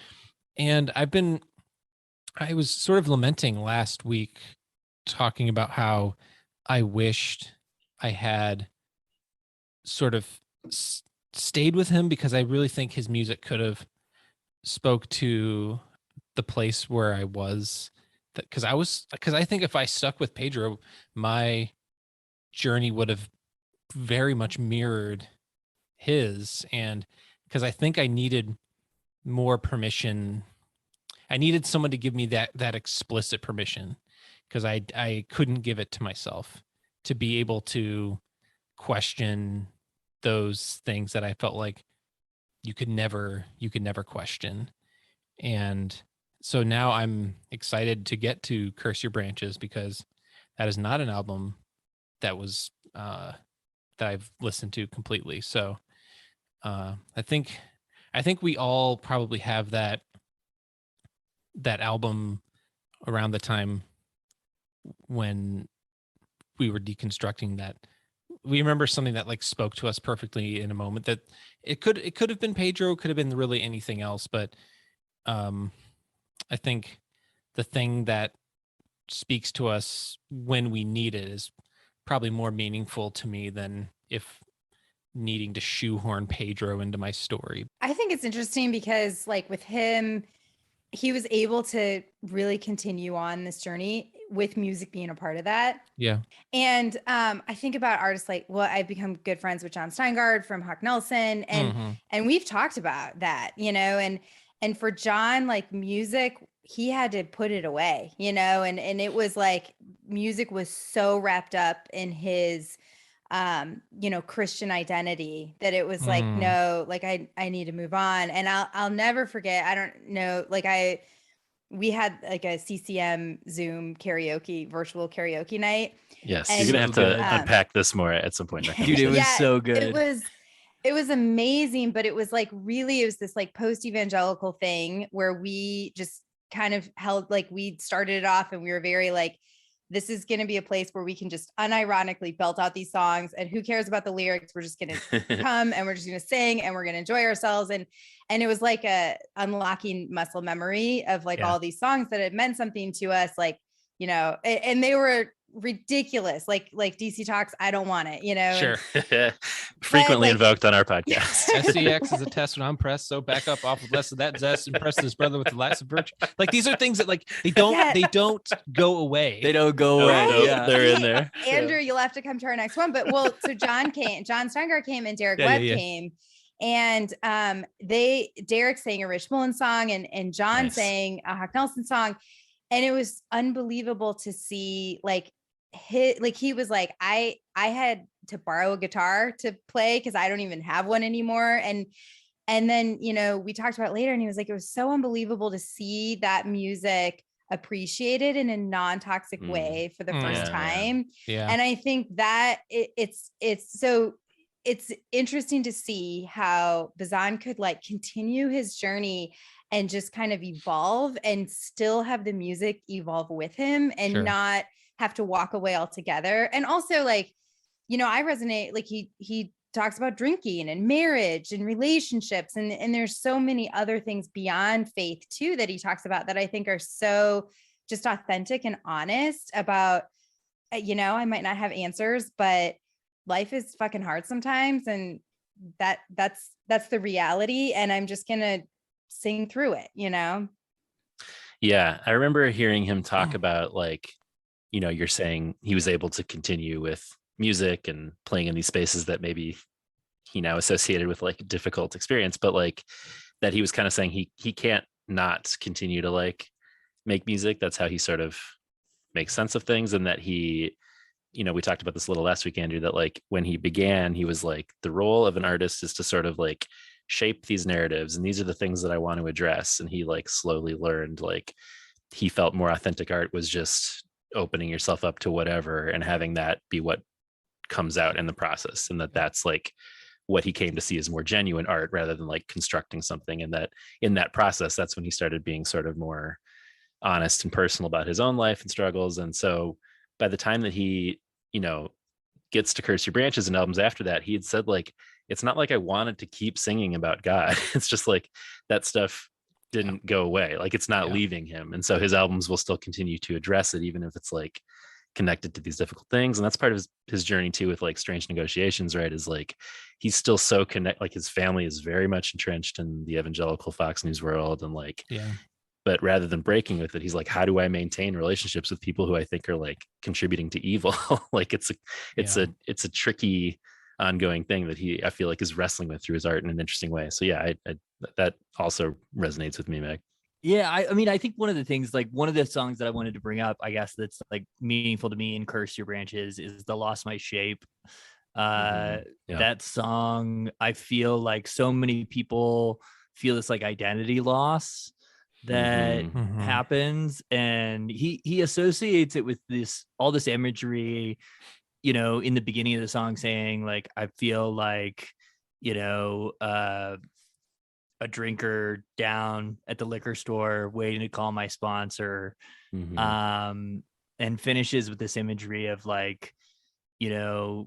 I was sort of lamenting last week, talking about how I wished I had sort of stayed with him, because I really think his music could have spoke to the place where I was, because I think if I stuck with Pedro, my journey would have very much mirrored his. And because I think I needed more permission, I needed someone to give me that explicit permission, because I couldn't give it to myself, to be able to question those things that I felt like you could never question. And so now I'm excited to get to Curse Your Branches, because that is not an album that was that I've listened to completely. So I think we all probably have that album around the time when we were deconstructing that. We remember something that like spoke to us perfectly in a moment, that it could have been Pedro, could have been really anything else. But I think the thing that speaks to us when we need it is probably more meaningful to me than if needing to shoehorn Pedro into my story. I think it's interesting because like with him, he was able to really continue on this journey with music being a part of that. Yeah. And I think about artists like, well, I've become good friends with John Steingard from Huck Nelson. And we've talked about that, you know, and for John, like music, he had to put it away, you know, and it was like music was so wrapped up in his Christian identity, that it was like, no, like I need to move on. And I'll never forget. I don't know, like we had like a CCM Zoom virtual karaoke night. Yes, and, you're gonna have to unpack this more at some point. Dude, it was so good. It was amazing, but it was like really, it was this like post-evangelical thing where we just kind of held, like we started it off and we were very like, this is going to be a place where we can just unironically belt out these songs, and who cares about the lyrics? We're just going to come and we're just going to sing and we're going to enjoy ourselves. And it was like a unlocking muscle memory of like all these songs that had meant something to us, like, and they were ridiculous, like DC Talks, I Don't Want It, Sure. Frequently invoked on our podcast. SCX is a test when I'm pressed, so back up off with less of that zest and press his brother with the last of virtue. Like these are things that like they don't go away. They don't go away. Yeah. They're in there. Andrew, you'll have to come to our next one. But so John Steingart came and Derek Webb came. And Derek sang a Rich Mullins song and John sang a Hawk Nelson song. And it was unbelievable to see he was like, I had to borrow a guitar to play because I don't even have one anymore. And then, we talked about it later and he was like, it was so unbelievable to see that music appreciated in a non-toxic way for the first time. Yeah. And I think that it's interesting to see how Bazan could like continue his journey and just kind of evolve and still have the music evolve with him and not have to walk away altogether. And also like, I resonate, like he talks about drinking and marriage and relationships. And there's so many other things beyond faith too, that he talks about that I think are so just authentic and honest about, I might not have answers, but life is fucking hard sometimes. And that's the reality. And I'm just going to sing through it, Yeah. I remember hearing him talk about like, you're saying he was able to continue with music and playing in these spaces that maybe he now associated with like difficult experience, but like that he was kind of saying he can't not continue to like make music. That's how he sort of makes sense of things. And that he, we talked about this a little last week, Andrew, that like when he began, he was like, the role of an artist is to sort of like shape these narratives. And these are the things that I want to address. And he like slowly learned, like he felt more authentic art was just opening yourself up to whatever and having that be what comes out in the process. And that's like what he came to see as more genuine art rather than like constructing something. And that in that process, that's when he started being sort of more honest and personal about his own life and struggles. And so by the time that he, gets to Curse Your Branches and albums after that, he had said like, it's not like I wanted to keep singing about God. It's just like that stuff didn't go away. Like it's not leaving him. And so his albums will still continue to address it, even if it's like connected to these difficult things. And that's part of his journey too, with like Strange Negotiations, right? Is like, he's still so like his family is very much entrenched in the evangelical Fox News world. And like, but rather than breaking with it, he's like, how do I maintain relationships with people who I think are like contributing to evil? Like it's a tricky ongoing thing that I feel like is wrestling with through his art in an interesting way. So yeah, I that also resonates with me, Meg. Yeah, I think one of the things, like one of the songs that I wanted to bring up, I guess that's like meaningful to me in Curse Your Branches is the Lost My Shape. That song, I feel like so many people feel this like identity loss that happens, and he associates it with all this imagery, in the beginning of the song saying like, I feel like, a drinker down at the liquor store waiting to call my sponsor, and finishes with this imagery of like, I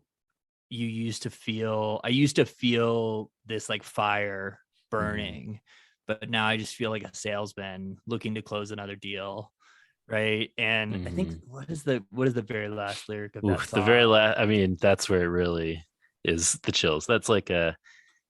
used to feel this like fire burning, but now I just feel like a salesman looking to close another deal. Right. And I think what is the very last lyric of that song? The very last, I mean, that's where it really is the chills. That's like you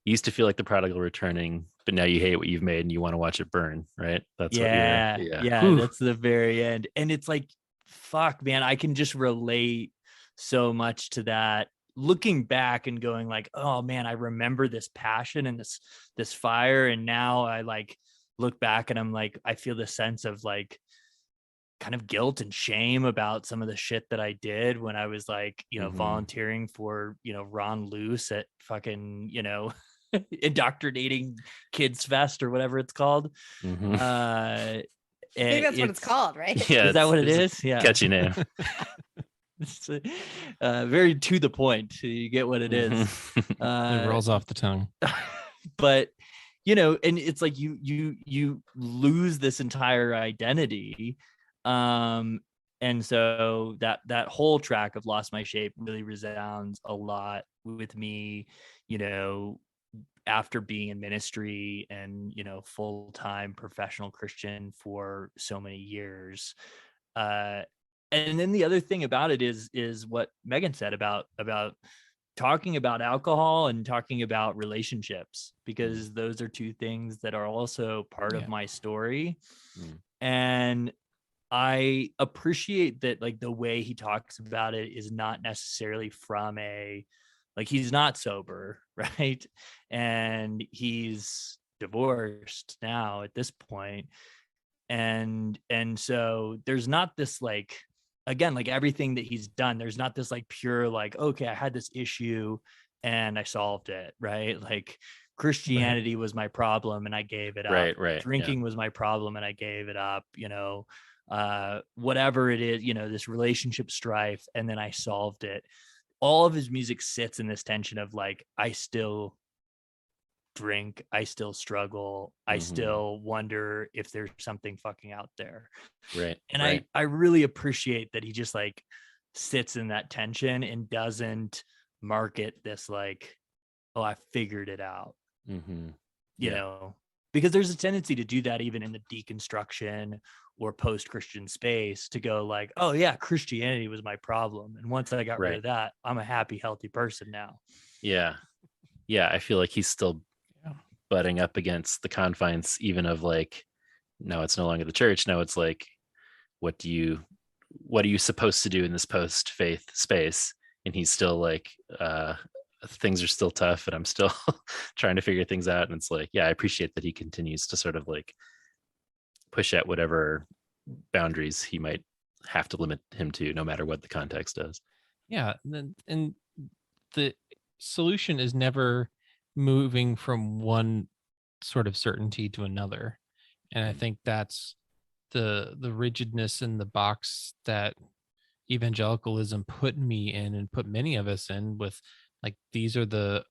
used to feel like the prodigal returning, but now you hate what you've made and you want to watch it burn. Right. That's that's the very end. And it's like, fuck, man, I can just relate so much to that. Looking back and going like, oh man, I remember this passion and this fire. And now I like look back and I'm like, I feel this sense of like, kind of guilt and shame about some of the shit that I did when I was like, volunteering for, Ron Luce at fucking, indoctrinating kids fest or whatever it's called. I think that's what it's called, right? Yeah, is that what it is? Yeah, catchy name. It's very to the point. You get what it is. It rolls off the tongue. But and it's like you lose this entire identity, and so that whole track of Lost My Shape really resounds a lot with me, after being in ministry and full-time professional Christian for so many years. And then the other thing about it is what Megan said about talking about alcohol and talking about relationships, because those are two things that are also part of my story. And I appreciate that, like, the way he talks about it is not necessarily from he's not sober, right? And he's divorced now at this point. And so there's not this, like, again, like everything that he's done, there's not this like pure, like, okay, I had this issue and I solved it, right? Like Christianity was my problem and I gave it up. Right. Drinking was my problem and I gave it up, whatever it is, this relationship strife, and then I solved it. All of his music sits in this tension of like, I still drink, I still struggle, I still wonder if there's something fucking out there, and I really appreciate that he just like sits in that tension and doesn't market this like, oh, I figured it out, you know, because there's a tendency to do that even in the deconstruction or post-Christian space, to go like, oh yeah, Christianity was my problem, and once I got rid of that, I'm a happy, healthy person now. Yeah I feel like he's still butting up against the confines even of like, no, it's no longer the church. No, it's like, what are you supposed to do in this post-faith space? And he's still like, things are still tough and I'm still trying to figure things out. And it's like, yeah, I appreciate that he continues to sort of like push at whatever boundaries he might have to limit him to, no matter what the context does. Yeah. And the solution is never moving from one sort of certainty to another. And I think that's the rigidness in the box that evangelicalism put me in and put many of us in, with like, these are the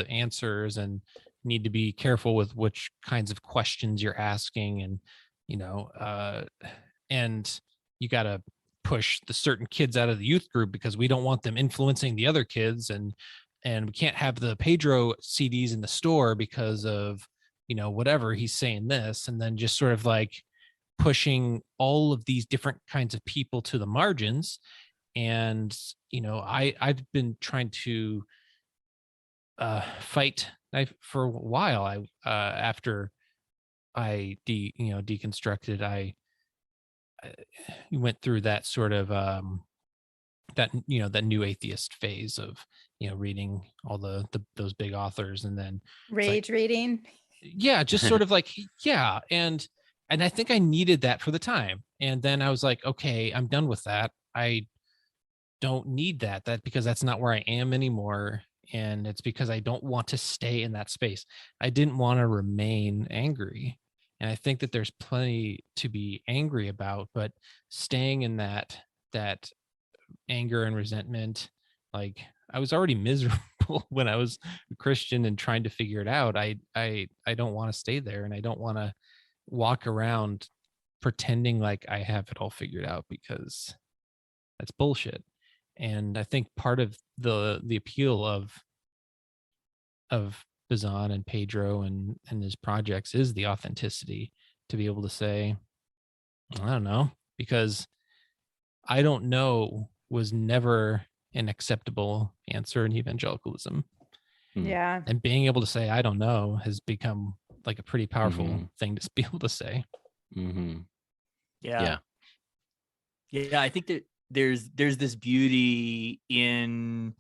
answers, and need to be careful with which kinds of questions you're asking. And and you got to push the certain kids out of the youth group because we don't want them influencing the other kids, and we can't have the Pedro CDs in the store because of, whatever he's saying this, and then just sort of like pushing all of these different kinds of people to the margins. And, I've been trying to fight for a while. After I deconstructed, I went through that sort of that new atheist phase of reading all those big authors, and then rage reading. Yeah, just sort of like, yeah, and I think I needed that for the time. And then I was like, okay, I'm done with that. I don't need that because that's not where I am anymore. And it's because I don't want to stay in that space. I didn't want to remain angry. And I think that there's plenty to be angry about, but staying in that anger and resentment, like, I was already miserable when I was a Christian and trying to figure it out. I don't want to stay there, and I don't want to walk around pretending like I have it all figured out, because that's bullshit. And I think part of the appeal of Bazan and Pedro and his projects is the authenticity, to be able to say, I don't know, because I don't know was never an acceptable answer in evangelicalism. Yeah. And being able to say, I don't know, has become like a pretty powerful thing to be able to say. Yeah. I think that there's this beauty in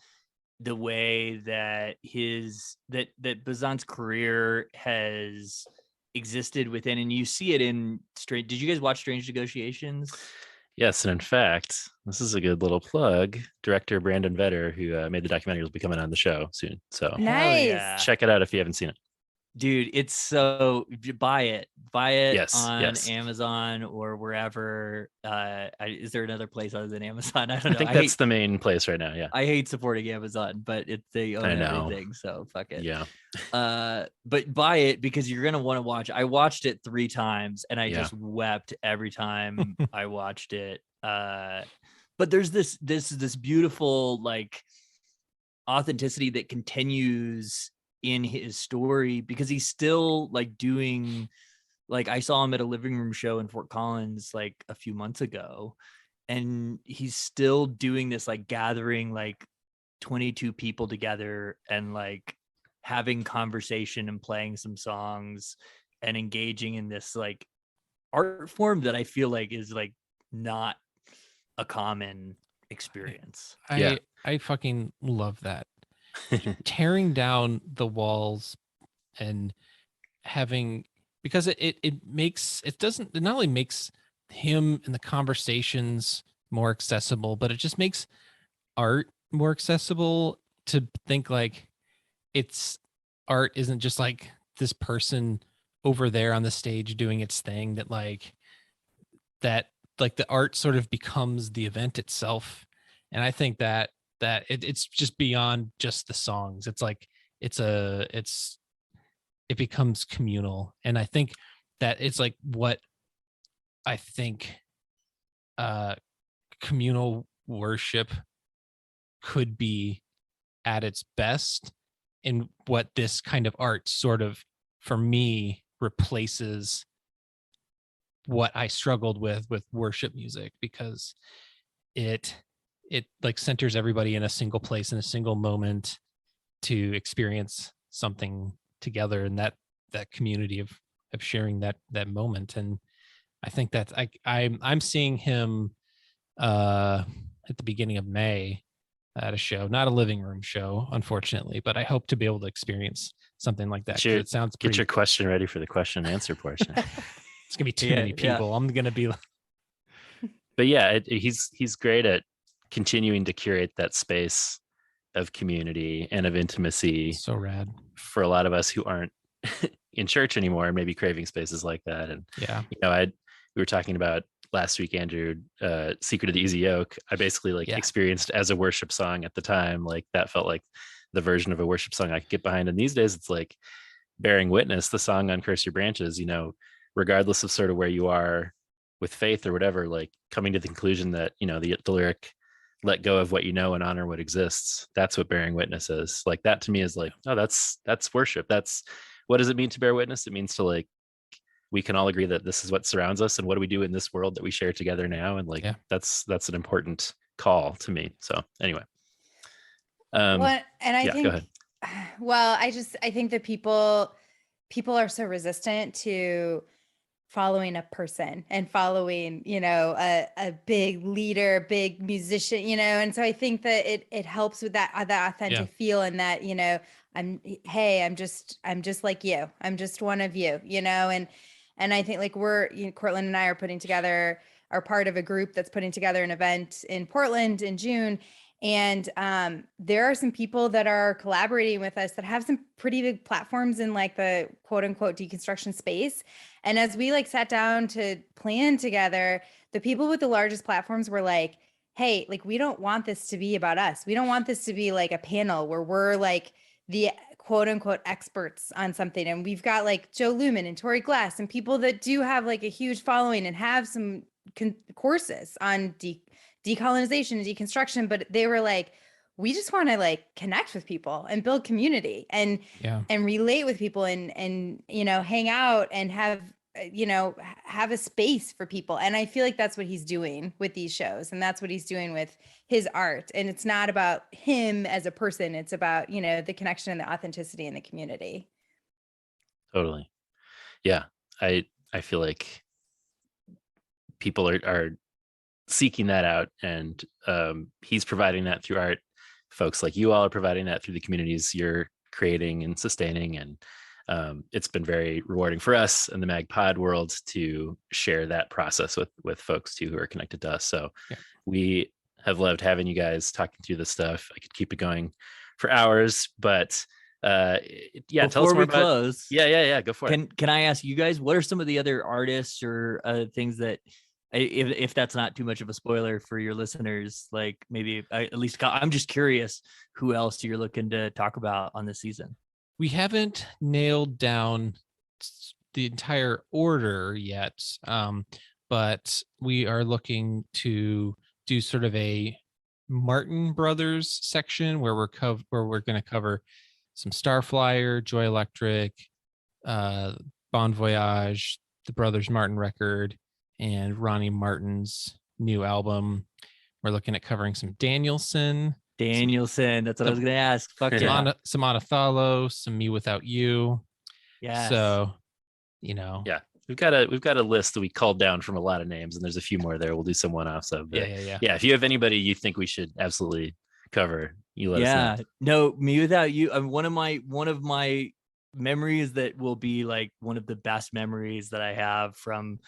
the way that that Bazan's career has existed within, and you see it in Strange. Did you guys watch Strange Negotiations? Yes, and in fact, this is a good little plug. Director Brandon Vetter, who made the documentary, will be coming on the show soon. So Nice. check it out if you haven't seen it. Dude, it's so buy it Yes, on yes. Amazon or wherever. Is there another place other than Amazon? I don't know. I think that's the main place right now. Yeah, I hate supporting Amazon, but they own everything, so fuck it. Yeah. But buy it because you're gonna want to watch. I watched it 3 times and I Yeah. just wept every time I watched it. But there's this beautiful like authenticity that continues in his story because he's still like doing, like I saw him at a living room show in Fort Collins like a few months ago, and he's still doing this, like gathering like 22 people together and like having conversation and playing some songs and engaging in this like art form that I feel like is like not a common experience. I fucking love that. Tearing down the walls and having, because it not only makes him and the conversations more accessible, but it just makes art more accessible. To think like art isn't just like this person over there on the stage doing its thing, that the art sort of becomes the event itself. And I think that it's just beyond just the songs. It's like it becomes communal. And I think that it's like what I think communal worship could be at its best, in what this kind of art sort of, for me, replaces what I struggled with worship music, because it like centers everybody in a single place, in a single moment, to experience something together, and that community of sharing that moment. And I think that's I'm seeing him at the beginning of May at a show, not a living room show, unfortunately, but I hope to be able to experience something like that. It sounds get your question ready for the question and answer portion. It's gonna be too many people. Yeah. I'm gonna be but yeah, he's great at continuing to curate that space of community and of intimacy. So rad for a lot of us who aren't in church anymore, and maybe craving spaces like that. And we were talking about last week, Andrew, Secret of the Easy Yoke. I basically experienced as a worship song at the time. Like that felt like the version of a worship song I could get behind. And these days it's like Bearing Witness, the song on Curse Your Branches, regardless of sort of where you are with faith or whatever, like coming to the conclusion that, the lyric, let go of what you know and honor what exists. That's what bearing witness is. Like that to me is like, oh, that's worship. That's, what does it mean to bear witness? It means to like, we can all agree that this is what surrounds us, and what do we do in this world that we share together now? And like, that's an important call to me. So anyway. I think, go ahead. Well, I think that people are so resistant to following a person and following, a big leader, big musician, and so I think that it helps with that authentic feel, and that, I'm just like you, I'm just one of you, and I think like Cortland and I are part of a group that's putting together an event in Portland in June. And there are some people that are collaborating with us that have some pretty big platforms in like the quote unquote deconstruction space. And as we like sat down to plan together, the people with the largest platforms were like, hey, like, we don't want this to be about us. We don't want this to be like a panel where we're like the quote unquote experts on something. And we've got like Joe Lumen and Tori Glass and people that do have like a huge following and have some courses on decolonization and deconstruction, but they were like, we just want to like connect with people and build community and relate with people and hang out and have a space for people. And I feel like that's what he's doing with these shows, and that's what he's doing with his art. And it's not about him as a person, it's about the connection and the authenticity in the community. Totally. Yeah, I feel like people are seeking that out, and he's providing that through art. Folks like you all are providing that through the communities you're creating and sustaining, and it's been very rewarding for us in the Mag Pod world to share that process with folks too who are connected to us. So we have loved having you guys talking through this stuff. I could keep it going for hours, but yeah, tell us more about close. Yeah, go for it. Can I ask you guys, what are some of the other artists or things that, if that's not too much of a spoiler for your listeners, like maybe at least I'm just curious who else you're looking to talk about on this season? We haven't nailed down the entire order yet, but we are looking to do sort of a Martin Brothers section where we're going to cover some Starflyer, Joy Electric, Bon Voyage, the Brothers Martin record, and Ronnie Martin's new album. We're looking at covering some Danielson. That's what I was going to ask. Fuck yeah. Some Onathalo, some Me Without You. Yeah. So, yeah, we've got a list that we called down from a lot of names, and there's a few more there. We'll do some one-offs of. But yeah. If you have anybody you think we should absolutely cover, you let us know. No, Me Without You. One of my memories that will be like one of the best memories that I have from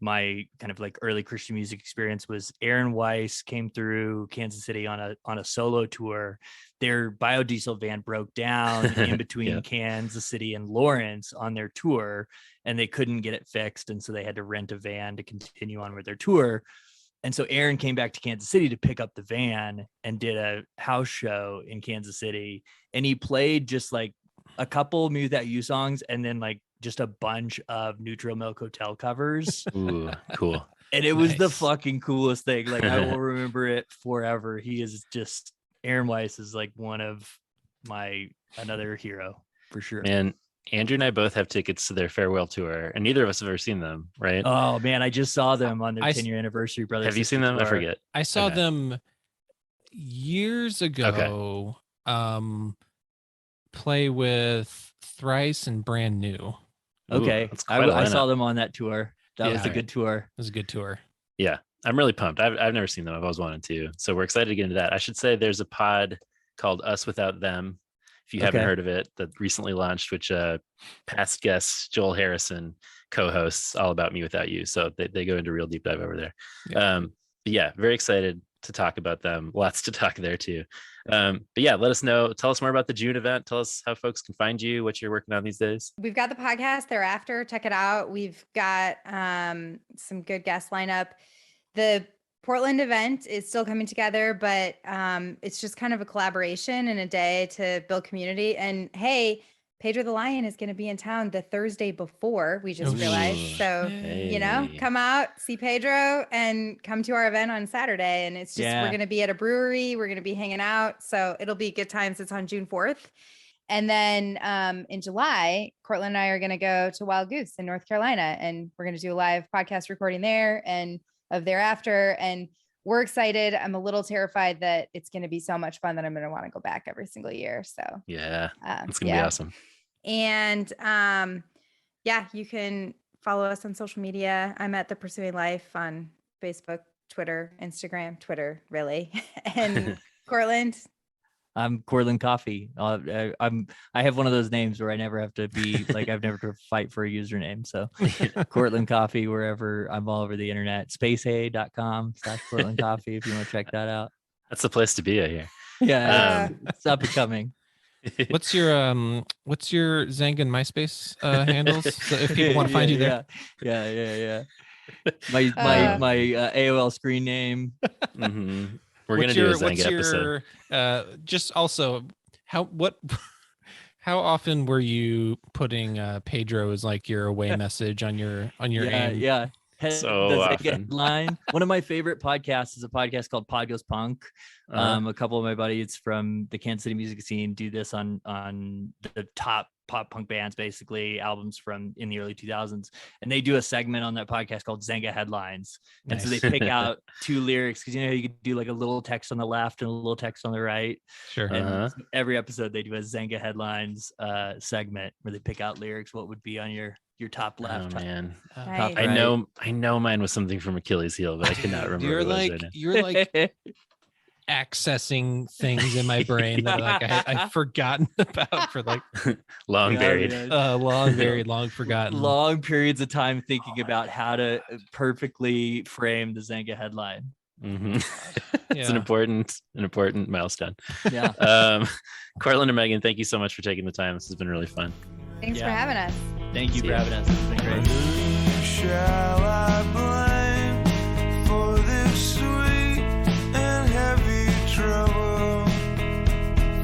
my kind of like early Christian music experience was Aaron Weiss came through Kansas City on a solo tour. Their biodiesel van broke down in between Kansas City and Lawrence on their tour, and they couldn't get it fixed. And so they had to rent a van to continue on with their tour. And so Aaron came back to Kansas City to pick up the van and did a house show in Kansas City. And he played just like a couple Me Without You songs and then like just a bunch of Neutral Milk Hotel covers. Ooh, cool. And it was the fucking coolest thing. Like I will remember it forever. He is just, Aaron Weiss is like one of another hero for sure. And Andrew and I both have tickets to their farewell tour, and neither of us have ever seen them, right? Oh man, I just saw them on their 10-year anniversary. Have you seen them? Tour. I forget. I saw them years ago. Play with Thrice and Brand New. Okay. I saw them on that tour. That was a good tour. It was a good tour. Yeah. I'm really pumped. I've never seen them. I've always wanted to. So we're excited to get into that. I should say there's a pod called Us Without Them, if you haven't heard of it, that recently launched, which past guest Joel Harrison co-hosts, all about Me Without You. So they go into real deep dive over there. Yeah, very excited to talk about them. Lots to talk there too. But yeah, let us know. Tell us more about the June event. Tell us how folks can find you, what you're working on these days. We've got the podcast thereafter. Check it out. We've got some good guest lineup. The Portland event is still coming together, but it's just kind of a collaboration and a day to build community. And hey, Pedro the Lion is going to be in town the Thursday before, we just realized. So, come out, see Pedro, and come to our event on Saturday. And it's just, we're going to be at a brewery. We're going to be hanging out. So it'll be good times. It's on June 4th. And then in July, Cortland and I are going to go to Wild Goose in North Carolina. And we're going to do a live podcast recording there and of thereafter. And we're excited. I'm a little terrified that it's going to be so much fun that I'm going to want to go back every single year. So yeah, it's going to be awesome. And you can follow us on social media. I'm at The Pursuing Life on Facebook, Twitter, Instagram, Twitter, really. And Cortland. I'm Cortland Coffee. I have one of those names where I never have to be like, I've never to fight for a username. So Cortland Coffee, wherever, I'm all over the internet. Spacea.com/Cortland Coffee if you want to check that out. That's the place to be, I hear. Yeah, it's up and coming. What's your Zanga and MySpace handles? So if people want to find you there. Yeah. My AOL screen name. Mm-hmm. We're gonna do a Zanga episode. Just also, how often were you putting Pedro as like your away message on your aim? Yeah. So often. Line. One of my favorite podcasts is a podcast called Pod Goes Punk. A couple of my buddies from the Kansas City music scene do this on the top pop punk bands, basically albums from in the early 2000s, and they do a segment on that podcast called Zanga Headlines. And so they pick out two lyrics, because you could do like a little text on the left and a little text on the right. Sure. And so every episode they do a Zanga Headlines segment where they pick out lyrics, what would be on your top left. Oh man, top right. I know mine was something from Achilles Heel, but I cannot remember. You're like accessing things in my brain that like I've forgotten about for like long buried, long forgotten, long periods of time thinking about how to perfectly frame the Zanga headline. Mm-hmm. It's an important milestone. Yeah. Cortland and Megan, thank you so much for taking the time. This has been really fun. Thanks for having us. Thank you for having us. It's been great. Shall I blame for this sweet and heavy trouble,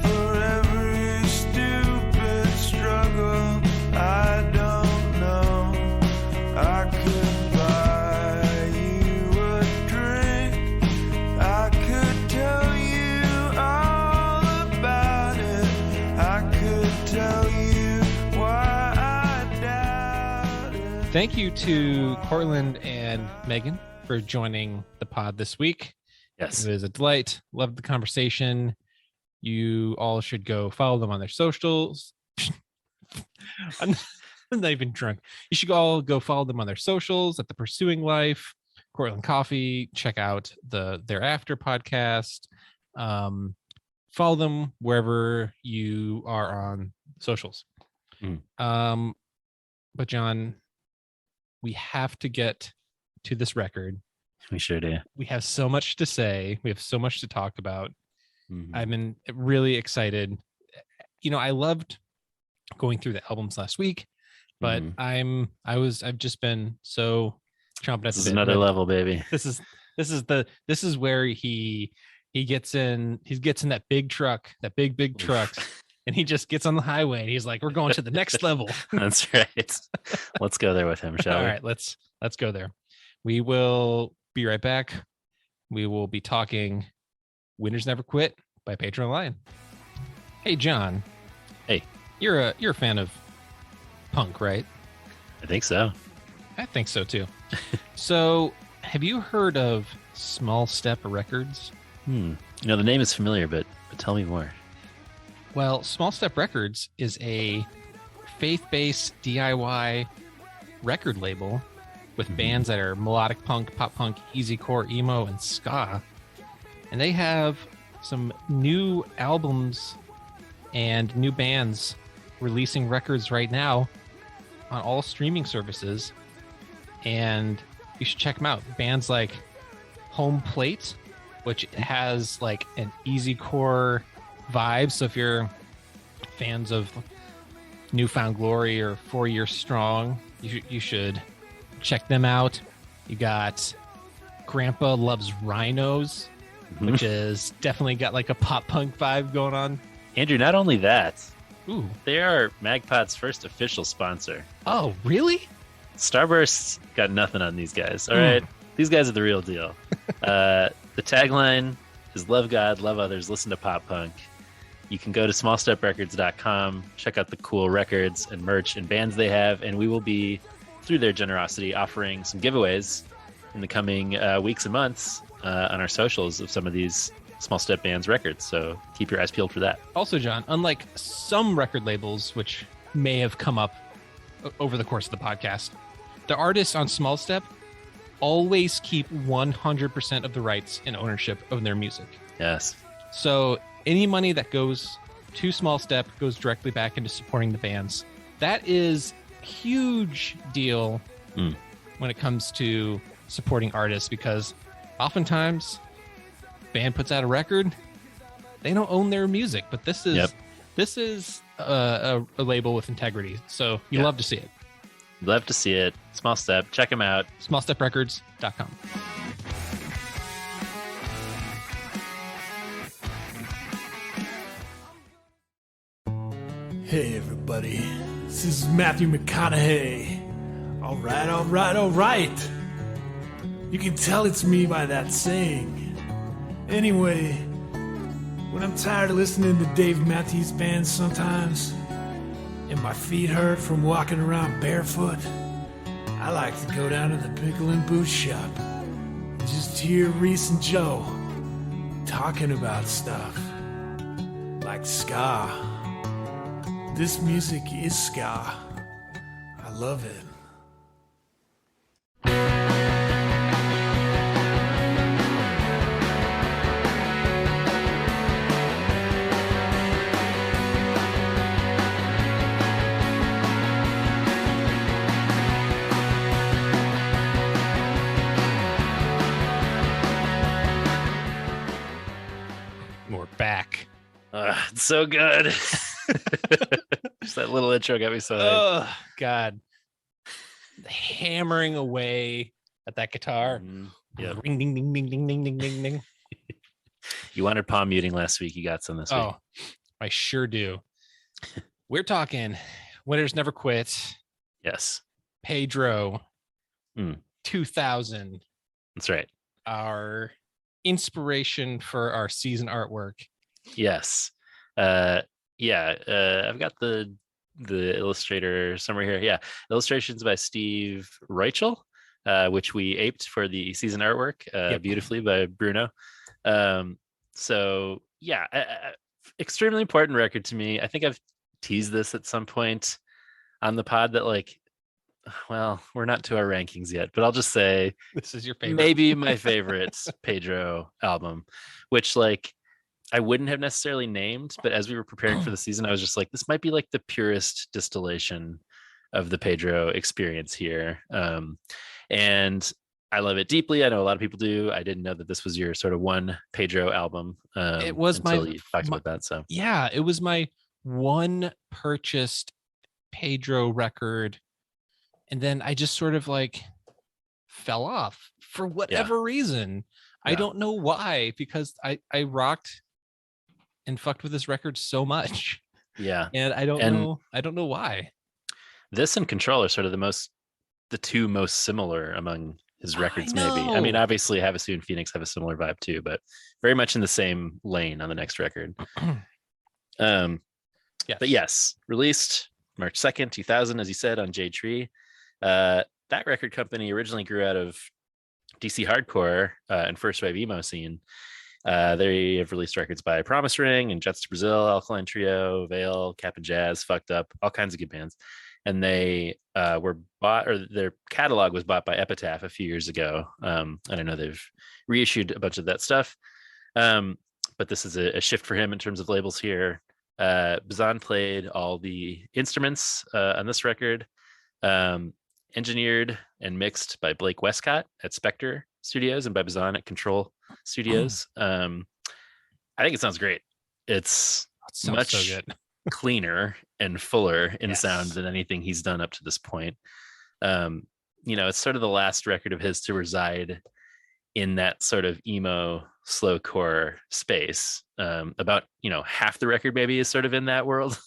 for every stupid struggle? I don't know. I could buy you a drink. I could tell you all about it. I could tell you why I doubt it. Thank you to Cortland and Megan for joining the pod this week. Yes, it was a delight. Loved the conversation. You all should go follow them on their socials. I'm not even drunk. You should all go follow them on their socials at The Pursuing Life, Cortland Coffee. Check out the Their After podcast. Follow them wherever you are on socials. But John, we have to get to this record. We sure do. We have so much to say. We have so much to talk about. Mm-hmm. I've been really excited. You know, I loved going through the albums last week, but I've just been so chomping at the bit. This is another level, baby. This is where he gets in that big truck, that big truck, and he just gets on the highway and he's like, we're going to the next level. That's right. Let's go there with him, shall we? All right, let's go there. We will be right back. We will be talking Winners Never Quit by Pedro and Lion. Hey, John. Hey. You're a fan of punk, right? I think so. I think so too. So, have you heard of Small Step Records? You know, the name is familiar, but tell me more. Well, Small Step Records is a faith-based DIY record label with bands that are melodic punk, pop punk, easycore, emo, and ska. And they have some new albums and new bands releasing records right now on all streaming services. And you should check them out. Bands like Home Plate, which has like an easycore vibe. So if you're fans of Newfound Glory or 4 Years Strong, you should check them out. You got Grandpa Loves Rhinos, which is definitely got like a pop punk vibe going on. Andrew, not only that, ooh, they are Magpod's first official sponsor. Oh, really? Starburst got nothing on these guys. All right, these guys are the real deal. The tagline is love God, love others, listen to pop punk. You can go to smallsteprecords.com, check out the cool records and merch and bands they have, and we will be, through their generosity, offering some giveaways in the coming weeks and months on our socials of some of these Small Step Bands records. So keep your eyes peeled for that. Also, John, unlike some record labels, which may have come up over the course of the podcast, the artists on Small Step always keep 100% of the rights and ownership of their music. Yes. So any money that goes to Small Step goes directly back into supporting the bands. That is a huge deal when it comes to supporting artists, because oftentimes band puts out a record, they don't own their music, but this is a label with integrity. So you love to see it. Love to see it. Small Step. Check them out. Smallsteprecords.com. Hey everybody, this is Matthew McConaughey. All right. You can tell it's me by that saying. Anyway, when I'm tired of listening to Dave Matthews Band sometimes, and my feet hurt from walking around barefoot, I like to go down to the Pickle and Boot Shop and just hear Reese and Joe talking about stuff like ska. This music is ska. I love it. We're back. It's so good. Just that little intro got me so hyped. Oh, God. Hammering away at that guitar. Yep. Ring, ding, ding, ding, ding, ding, ding, ding, ding. You wanted palm muting last week. You got some this week. Oh, I sure do. We're talking Winners Never Quit. Yes. Pedro 2000. That's right. Our inspiration for our season artwork. Yes. I've got the illustrator somewhere here. Yeah. Illustrations by Steve Reichel, which we aped for the season artwork beautifully by Bruno. Extremely important record to me. I think I've teased this at some point on the pod that we're not to our rankings yet, but I'll just say this is your favorite, maybe my favorite Pedro album, which I wouldn't have necessarily named, but as we were preparing for the season, I was just like, this might be the purest distillation of the Pedro experience here. And I love it deeply. I know a lot of people do. I didn't know that this was your sort of one Pedro album. It was you talked about that. So yeah, it was my one purchased Pedro record. And then I just sort of fell off for whatever reason. Yeah. I don't know why, because I rocked and fucked with this record so much. Yeah. And I don't know why. This and Control are sort of the two most similar among his records, maybe. I mean, obviously Havasu and Phoenix have a similar vibe too, but very much in the same lane on the next record. But yes, released March 2nd, 2000, as you said, on Jade Tree. That record company originally grew out of DC hardcore and first wave emo scene. They have released records by Promise Ring and Jets to Brazil, Alkaline Trio, Veil, Cap'n Jazz, Fucked Up, all kinds of good bands. And they were bought, or their catalog was bought by Epitaph a few years ago. And I know they've reissued a bunch of that stuff. But this is a shift for him in terms of labels here. Bazan played all the instruments on this record. Engineered and mixed by Blake Westcott at Spectre Studios and by Bazan at Control Studios. I think it sounds great. It's much so good. cleaner and fuller in sound than anything he's done up to this point. It's sort of the last record of his to reside in that sort of emo slowcore space. About half the record maybe is sort of in that world,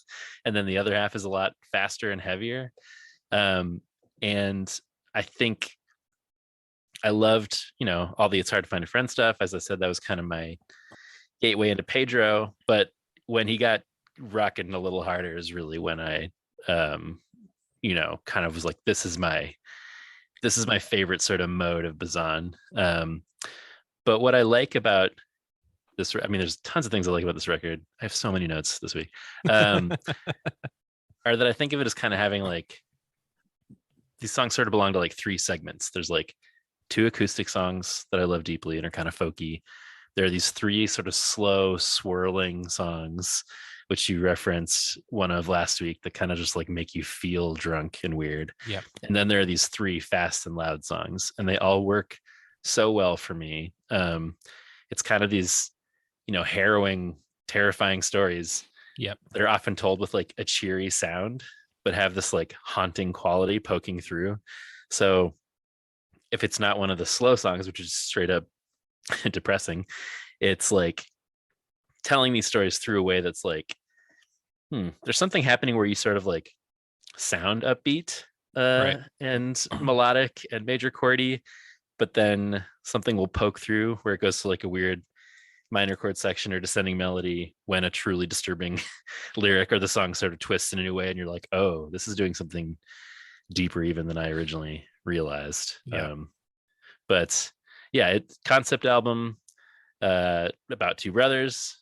and then the other half is a lot faster and heavier. And I think I loved, all the It's Hard to Find a Friend stuff. As I said, that was kind of my gateway into Pedro. But when he got rocking a little harder is really when I, kind of was like, this is my favorite sort of mode of Bazan. But what I like about this, there's tons of things I like about this record. I have so many notes this week. Are that I think of it as kind of having these songs sort of belong to three segments. There's two acoustic songs that I love deeply and are kind of folky. There are these three sort of slow swirling songs, which you referenced one of last week, that kind of just make you feel drunk and weird. Yep. And then there are these three fast and loud songs, and they all work so well for me. It's kind of these, harrowing, terrifying stories. Yep. They're often told with a cheery sound, but have this haunting quality poking through. So if it's not one of the slow songs, which is straight up depressing, it's telling these stories through a way that's there's something happening where you sort of sound upbeat and melodic and major chordy, but then something will poke through where it goes to a weird minor chord section or descending melody when a truly disturbing lyric or the song sort of twists in a new way, and you're like, oh, this is doing something deeper even than I originally realized. It's concept album about two brothers.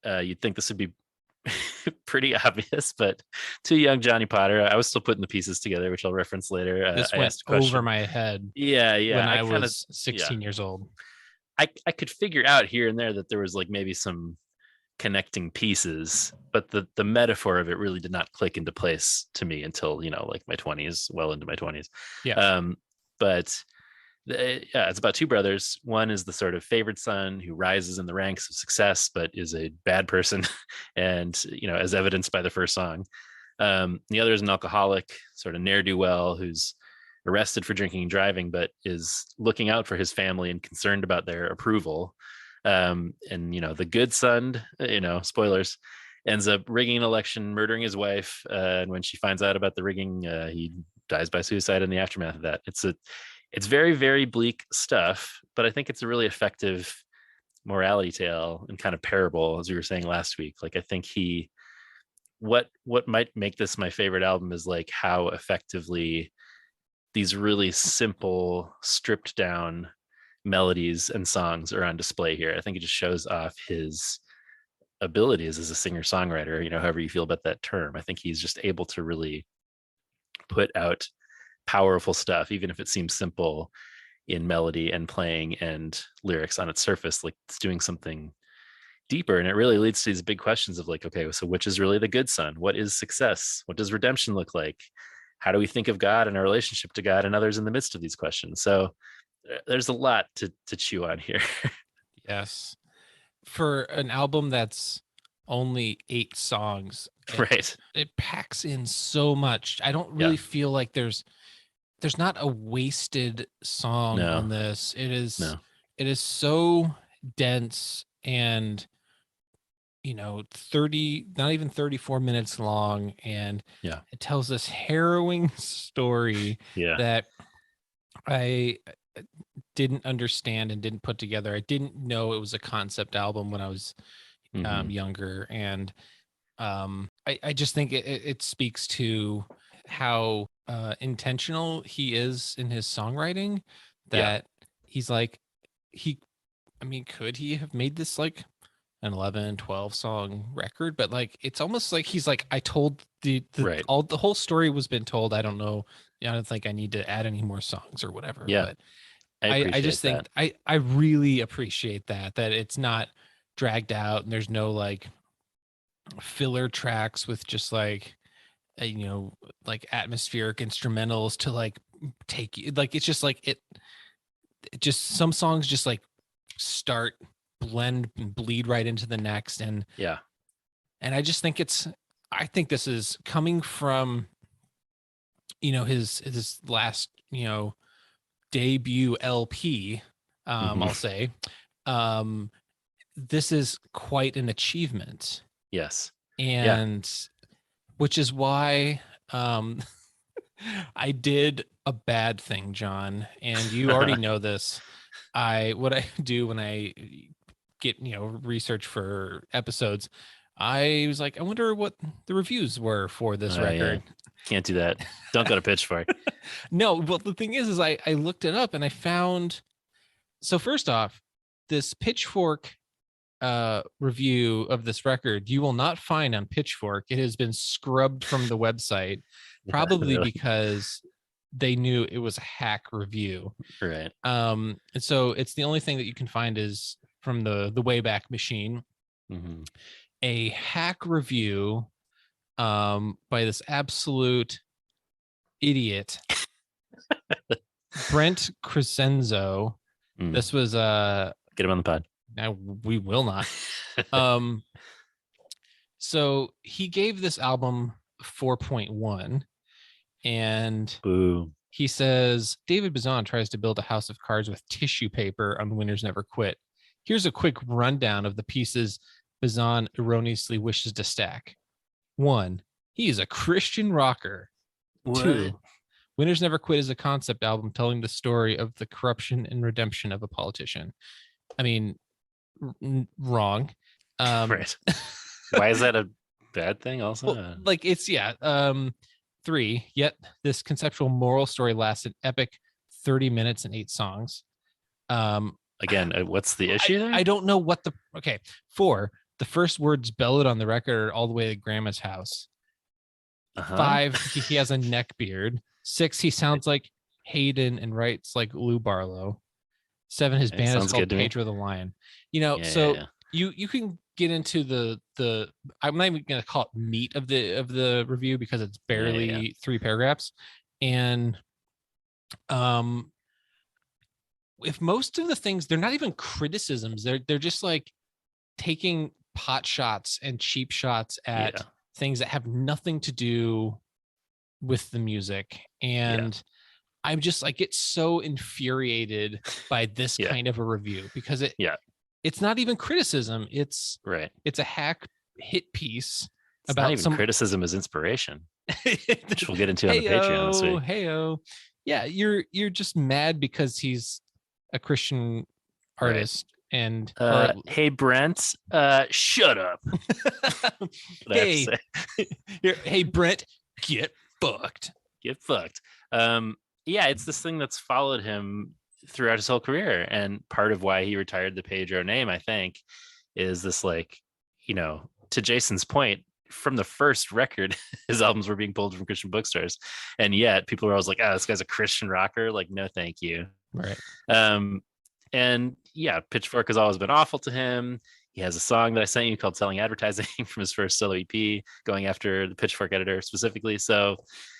You'd think this would be pretty obvious, but two young Johnny Potter. I was still putting the pieces together, which I'll reference later. This went over my head. Yeah. When I was 16 years old. I could figure out here and there that there was maybe some connecting pieces, but the metaphor of it really did not click into place to me until my 20s, well into my 20s. Yeah. But Yeah, it's about two brothers. One is the sort of favored son who rises in the ranks of success, but is a bad person, and as evidenced by the first song. The other is an alcoholic, sort of ne'er-do-well, who's arrested for drinking and driving, but is looking out for his family and concerned about their approval. And the good son, spoilers, ends up rigging an election, murdering his wife, and when she finds out about the rigging, he dies by suicide in the aftermath of that. It's very, very bleak stuff, but I think it's a really effective morality tale and kind of parable, as we were saying last week. Like, I think what might make this my favorite album is like how effectively these really simple, stripped down melodies and songs are on display here. I think it just shows off his abilities as a singer-songwriter, however you feel about that term. I think he's just able to really put out powerful stuff, even if it seems simple in melody and playing and lyrics on its surface. Like, it's doing something deeper, and it really leads to these big questions of like, okay, so which is really the good son? What is success? What does redemption look like? How do we think of God and our relationship to God and others in the midst of these questions? So there's a lot to chew on here. Yes. For an album that's only 8 songs, right, it packs in so much. I don't really feel like there's not a wasted song on this. It is so dense and 30, not even 34 minutes long, and it tells this harrowing story that I didn't understand and didn't put together. I didn't know it was a concept album when I was younger, and I just think it speaks to how intentional he is in his songwriting, that he's like, could he have made this like an 11, 12 song record? But like, it's almost like he's like, I told the whole story was been told. I don't know. I don't think I need to add any more songs or whatever. Yeah. But I just think I really appreciate that it's not dragged out and there's no like filler tracks with just like, like atmospheric instrumentals to like take you. Like, it's just like it just, some songs just like start, blend and bleed right into the next. And I just think I think this is coming from, his last, debut LP, I'll say, this is quite an achievement. Yes. And which is why I did a bad thing, John, and you already know this. What I do when I get, research for episodes, I was like, I wonder what the reviews were for this record. Yeah. Can't do that. Don't go to Pitchfork. No, well, the thing is I looked it up and I found, so first off, this Pitchfork review of this record you will not find on Pitchfork. It has been scrubbed from the website, probably because they knew it was a hack review. Right. And so it's the only thing that you can find is from the Wayback Machine, a hack review by this absolute idiot, Brent Crescenzo. This was get him on the pod. Now we will not. So he gave this album 4.1, and he says David Bazan tries to build a house of cards with tissue paper on Winners Never Quit. Here's a quick rundown of the pieces Bazan erroneously wishes to stack. 1, he is a Christian rocker. What? 2, Winners Never Quit is a concept album telling the story of the corruption and redemption of a politician. I mean, wrong. Right. Why is that a bad thing also? Well, like, it's 3, yet this conceptual moral story lasts an epic 30 minutes and 8 songs. Again, what's the issue there? I don't know what 4, the first words bellowed on the record are all the way to Grandma's house. 5, he has a neck beard. 6, he sounds like Hayden and writes like Lou Barlow. 7, his band is called Pedro the Lion. You can get into the I'm not even gonna call it meat of the review because it's barely 3 paragraphs. And if most of the things, they're not even criticisms, they're just like taking pot shots and cheap shots at things that have nothing to do with the music. And I'm just, I get so infuriated by this kind of a review, because it's not even criticism. It's a hack hit piece. It's about not even criticism as inspiration, which we'll get into on the Patreon this week. Heyo. Yeah, you're just mad because he's a Christian artist. And hey Brent, shut up. Hey, hey Brent, get fucked. Yeah, it's this thing that's followed him throughout his whole career, and part of why he retired the Pedro name, I think, is this, like, you know, to Jason's point, from the first record, his albums were being pulled from Christian bookstores, and yet people were always like, "Oh, this guy's a Christian rocker." Like, no, thank you. Right. And yeah, Pitchfork has always been awful to him. He has a song that I sent you called "Selling Advertising" from his first solo EP, going after the Pitchfork editor specifically. So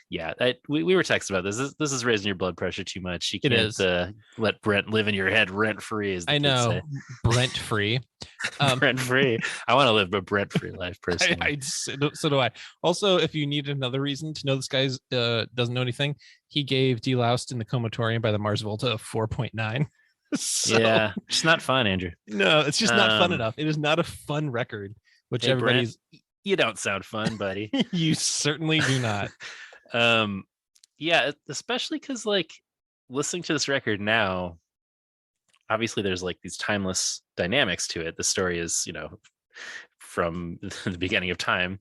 yeah, we were texting about this. This is raising your blood pressure too much. You can't let Brent live in your head rent free. As the kids say. Brent free. Brent free. I want to live a Brent free life personally. So do I. Also, if you need another reason to know this guy doesn't know anything, he gave Deloused in the Comatorium by the Mars Volta a 4.9. So, yeah, it's not fun, Andrew. No, it's just not fun enough. It is not a fun record, which everybody's. Brent, you don't sound fun, buddy. You certainly do not. Yeah, especially because, like, listening to this record now, obviously there's like these timeless dynamics to it. The story is, you know, from the beginning of time.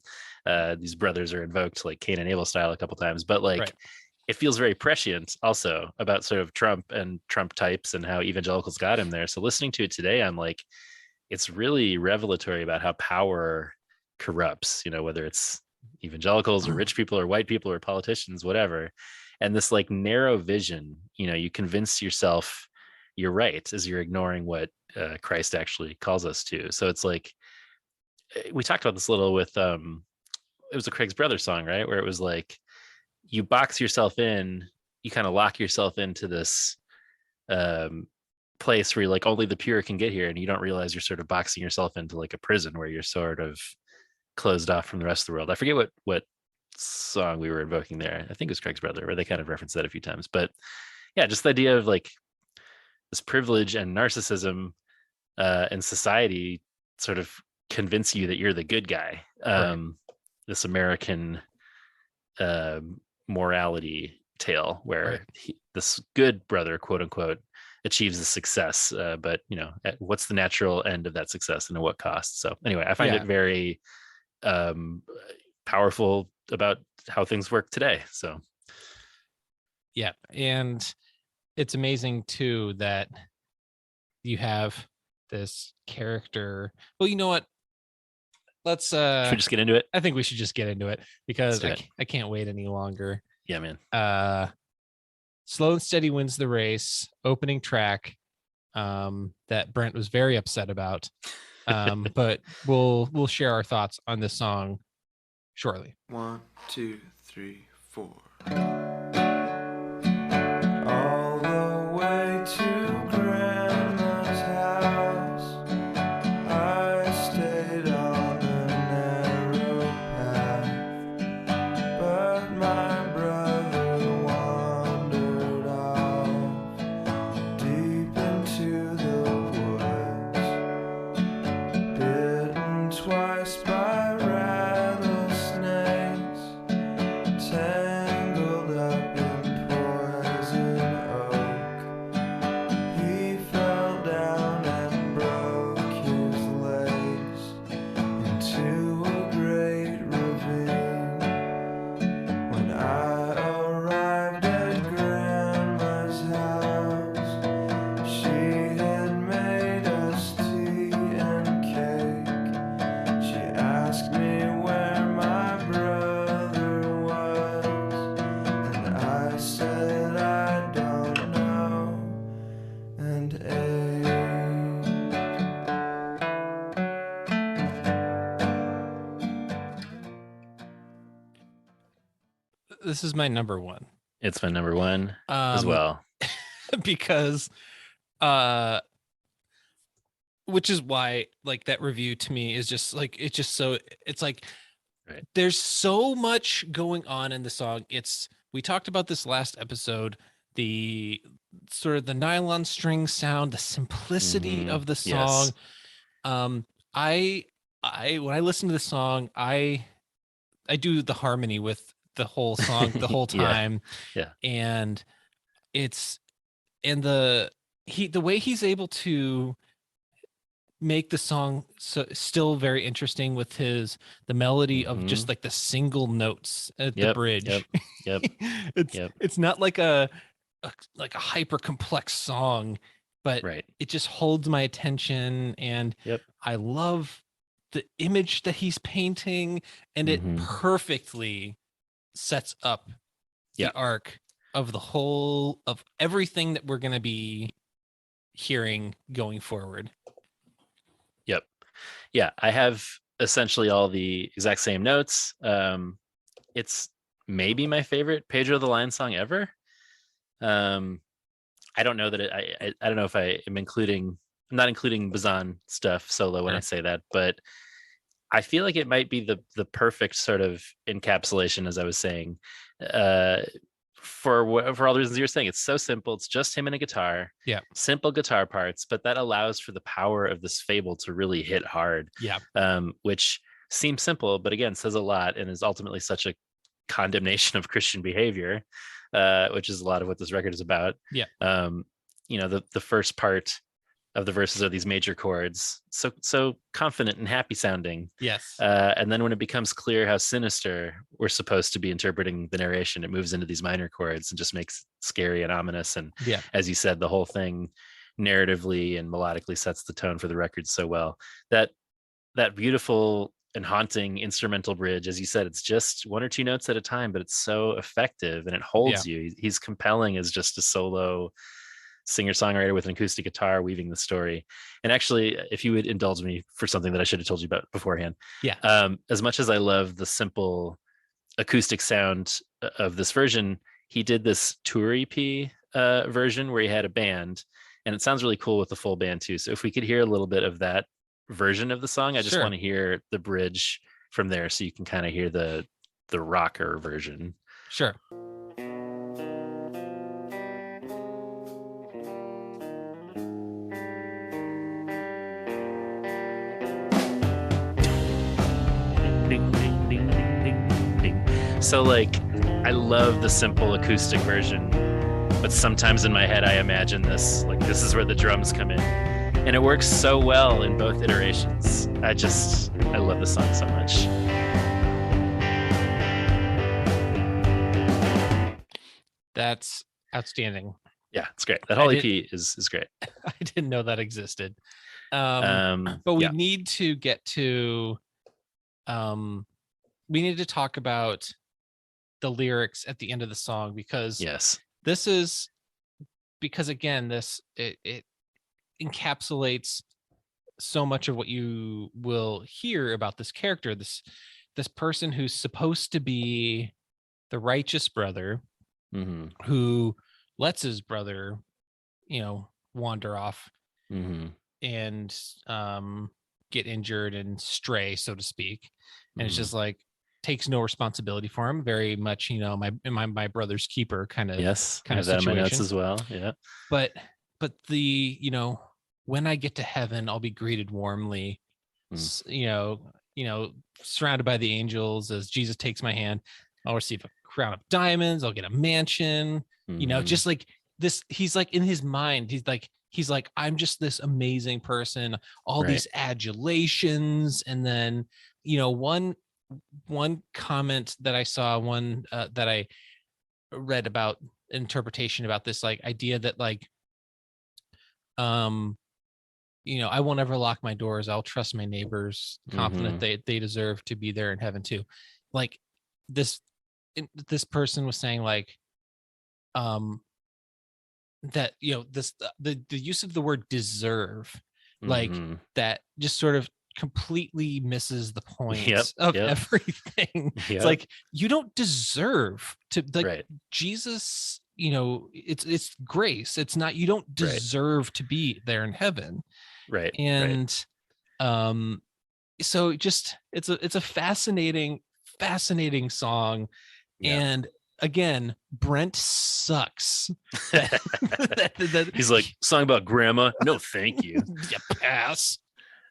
These brothers are invoked like Cain and Abel style a couple times, but like it feels very prescient also about sort of Trump and Trump types and how evangelicals got him there. So listening to it today, I'm like, it's really revelatory about how power corrupts, you know, whether it's evangelicals or rich people or white people or politicians, whatever. And this like narrow vision, you know, you convince yourself you're right as you're ignoring what Christ actually calls us to. So it's like, we talked about this a little with, it was a Craig's Brother song, right? Where it was like, you box yourself in, you kind of lock yourself into this place where you're like, only the pure can get here. And you don't realize you're sort of boxing yourself into like a prison where you're sort of closed off from the rest of the world. I forget what song we were invoking there. I think it was Craig's Brother, where they kind of referenced that a few times. But yeah, just the idea of like this privilege and narcissism in society sort of convince you that you're the good guy. This American morality tale where this good brother, quote unquote, achieves the success, but you know, what's the natural end of that success and at what cost? So anyway, I find it very powerful about how things work today. So yeah, and it's amazing too that you have this character. Well, you know what? Let's should we just get into it? I think we should just get into it because I can't wait any longer. Yeah, man. Slow and Steady wins the race, opening track that Brent was very upset about. But we'll share our thoughts on this song shortly. 1, 2, 3, 4. This is my number one. It's my number one as well. Because which is why like that review to me is just like it's like Right. there's so much going on in the song. We talked about this last episode, the sort of the nylon string sound, the simplicity of the song. Yes. I when I listen to the song, I do the harmony with the whole song the whole time. Yeah. And the way he's able to make the song still very interesting with the melody of just like the single notes at the bridge. Yep. It's not like a hyper complex song, but it just holds my attention, and I love the image that he's painting, and it perfectly sets up the arc of the whole of everything that we're going to be hearing going forward. Yep. Yeah, I have essentially all the exact same notes. It's maybe my favorite Pedro the Lion song ever. I don't know that I don't know if I'm not including Bazan stuff solo when I say that, but I feel like it might be the perfect sort of encapsulation, as I was saying, for all the reasons you're saying. It's so simple. It's just him and a guitar. Yeah. Simple guitar parts, but that allows for the power of this fable to really hit hard. Yeah. Which seems simple, but again, says a lot and is ultimately such a condemnation of Christian behavior, which is a lot of what this record is about. Yeah. The first part of the verses are these major chords, so confident and happy sounding. Yes. And then when it becomes clear how sinister we're supposed to be interpreting the narration, it moves into these minor chords and just makes it scary and ominous. And as you said, the whole thing narratively and melodically sets the tone for the record so well. That beautiful and haunting instrumental bridge, as you said, it's just one or two notes at a time, but it's so effective and it holds you. He's compelling as just a solo singer-songwriter with an acoustic guitar weaving the story. And actually, if you would indulge me for something that I should have told you about beforehand, as much as I love the simple acoustic sound of this version, he did this tour EP version where he had a band, and it sounds really cool with the full band too. So if we could hear a little bit of that version of the song, I just want to hear the bridge from there, so you can kind of hear the rocker version. Sure. So like, I love the simple acoustic version, but sometimes in my head I imagine this is where the drums come in, and it works so well in both iterations. I love the song so much. That's outstanding. Yeah, it's great. That whole EP is great. I didn't know that existed. But we need to get to we need to talk about the lyrics at the end of the song, because again, it encapsulates so much of what you will hear about this character, this person who's supposed to be the righteous brother, who lets his brother wander off and get injured and stray, so to speak. And it's just like, takes no responsibility for him, very much, my brother's keeper kind of situation. My notes as well. Yeah. But the, when I get to heaven, I'll be greeted warmly, surrounded by the angels as Jesus takes my hand. I'll receive a crown of diamonds. I'll get a mansion, just like this. He's like, in his mind, he's like, I'm just this amazing person, all these adulations. And then, one comment that I saw, that I read about interpretation about this, like, idea that like, I won't ever lock my doors. I'll trust my neighbors, confident they deserve to be there in heaven too. Like this person was saying like, that, the use of the word deserve, like that just sort of completely misses the point of everything. It's like, you don't deserve to, like, Jesus, it's grace. It's not, you don't deserve to be there in heaven. Right. And so just it's a fascinating song. Yeah. And again, Brent sucks. He's like, song about grandma, no thank you. Yeah, pass.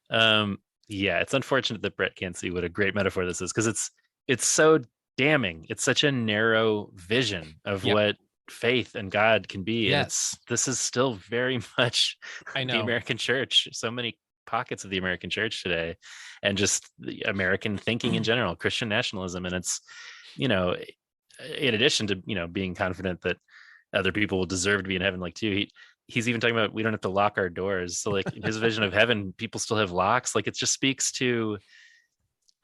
Yeah, it's unfortunate that Brett can't see what a great metaphor this is, because it's so damning. It's such a narrow vision of what faith and God can be. Yes. And this is still very much I know. the American church. So many pockets of the American church today, and just the American thinking in general, Christian nationalism. And it's, in addition to, being confident that other people will deserve to be in heaven, like too, he's even talking about we don't have to lock our doors. So like in his vision of heaven, people still have locks. Like it just speaks to,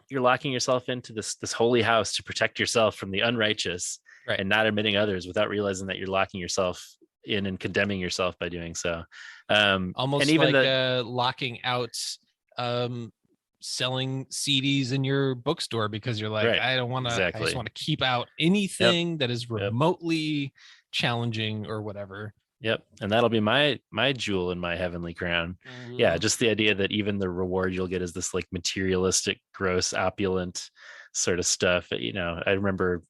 you're locking yourself into this holy house to protect yourself from the unrighteous, and not admitting others, without realizing that you're locking yourself in and condemning yourself by doing so. Almost and even like locking out selling CDs in your bookstore, because you're like, I don't want to, I just want to keep out anything that is remotely challenging or whatever. Yep. And that'll be my jewel in my heavenly crown. Yeah. Just the idea that even the reward you'll get is this like materialistic, gross, opulent sort of stuff. I remember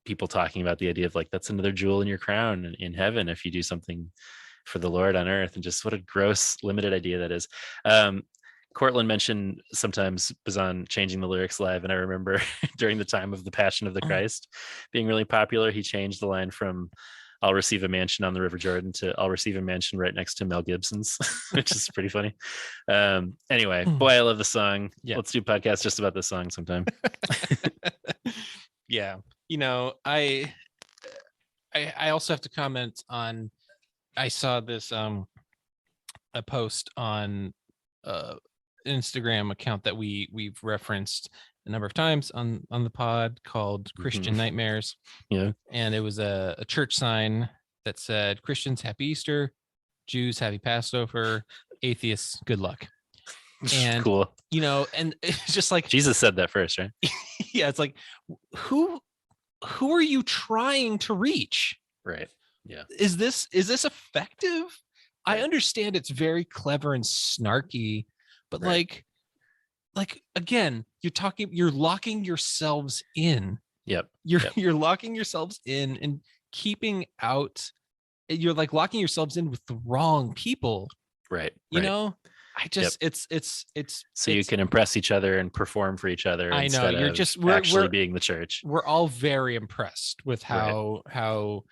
people talking about the idea of like, that's another jewel in your crown in heaven if you do something for the Lord on earth, and just what a gross, limited idea that is. Cortland mentioned sometimes Bazan changing the lyrics live, and I remember during the time of the Passion of the Christ being really popular, he changed the line from "I'll receive a mansion on the River Jordan" to "I'll receive a mansion right next to Mel Gibson's," which is pretty funny. Anyway, boy, I love the song. Yeah. Let's do a podcast just about this song sometime. Yeah. I also have to comment on, I saw this a post on Instagram account that we've referenced a number of times on the pod, called Christian Nightmares. Yeah. And it was a church sign that said, "Christians, happy Easter; Jews, happy Passover; atheists, good luck." And cool. And it's just like, Jesus said that first, right? Yeah. It's like, who are you trying to reach? Right. Yeah. Is this effective? Right. I understand it's very clever and snarky, but like again, you're locking yourselves in. Yep. You're locking yourselves in and keeping out. You're like locking yourselves in with the wrong people. Right. I just it's so you can impress each other and perform for each other. I know, you're just we're being the church. We're all very impressed with how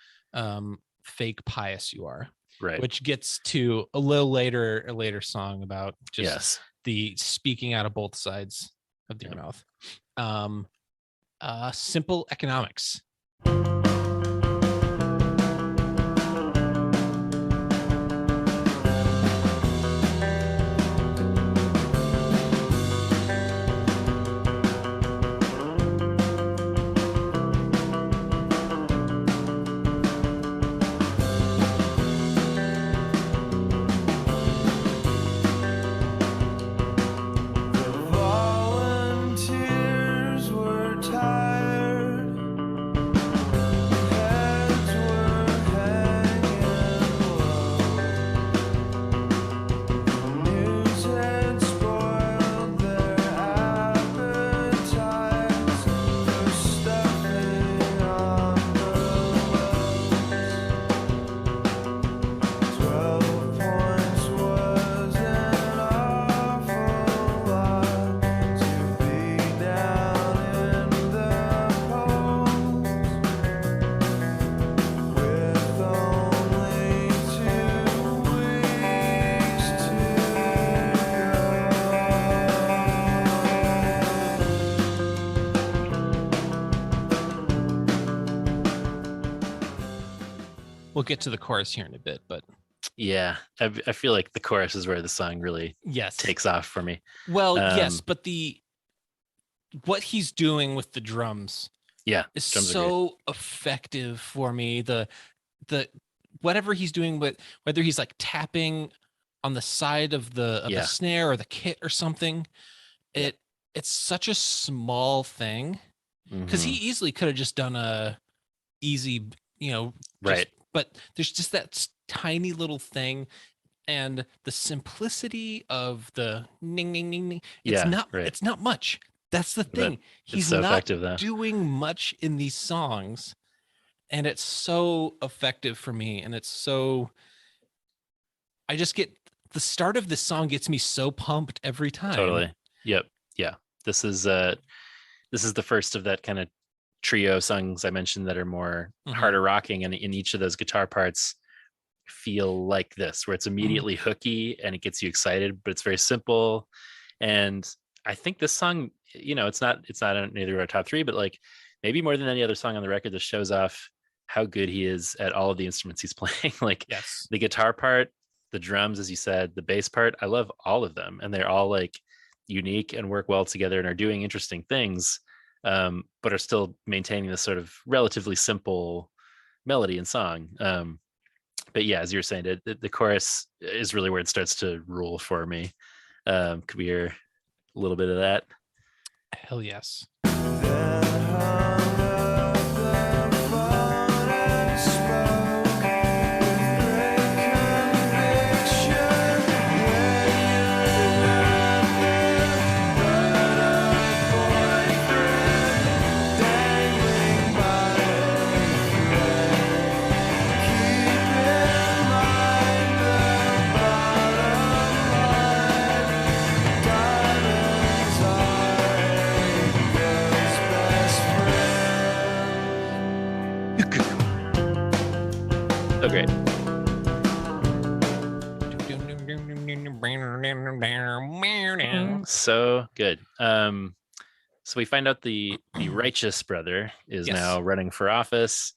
fake pious you are. Right. Which gets to a later song about just the speaking out of both sides of your mouth. Simple Economics. We'll get to the chorus here in a bit, but yeah, I feel like the chorus is where the song really takes off for me. Well, yes, but what he's doing with the drums, is so effective for me. The whatever he's doing, but whether he's like tapping on the side of the snare or the kit or something, it's such a small thing, because he easily could have just done a easy, but there's just that tiny little thing, and the simplicity of the ning ning ning ning. It's not much. That's the thing. He's so not effective, though. doing much in these songs, and it's so effective for me. And it's so, I just get, the start of this song gets me so pumped every time. Totally. Yep. Yeah. This is the first of that kind of trio songs I mentioned that are more harder rocking, and in each of those guitar parts feel like this, where it's immediately hooky and it gets you excited, but it's very simple. And I think this song, it's not in either of our top three, but like maybe more than any other song on the record, this shows off how good he is at all of the instruments he's playing. Like the guitar part, the drums, as you said, the bass part, I love all of them, and they're all like unique and work well together and are doing interesting things, but are still maintaining this sort of relatively simple melody and song. But yeah, as you were saying, the chorus is really where it starts to rule for me. Could we hear a little bit of that? Hell yes. So great. So good. So we find out the righteous brother is now running for office.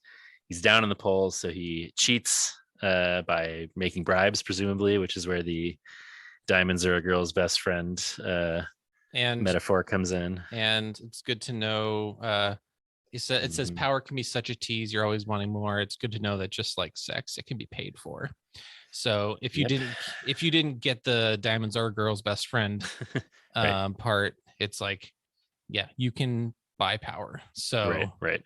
He's down in the polls, so he cheats by making bribes, presumably, which is where the diamonds are a girl's best friend and metaphor comes in. And it's good to know. It says power can be such a tease. You're always wanting more. It's good to know that just like sex, it can be paid for. So if you didn't get the diamonds are a girl's best friend part, it's like, yeah, you can buy power. So right.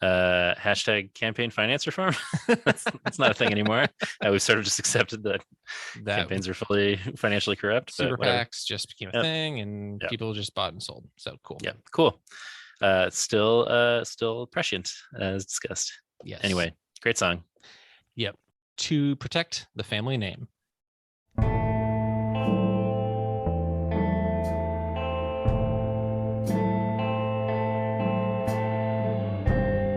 Hashtag campaign finance reform. It's not a thing anymore. We've sort of just accepted that campaigns are fully financially corrupt. Super PACs just became a thing, and people just bought and sold. So cool. Yeah, cool. Still prescient, as discussed. Yes. Anyway, great song. Yep. To protect the family name.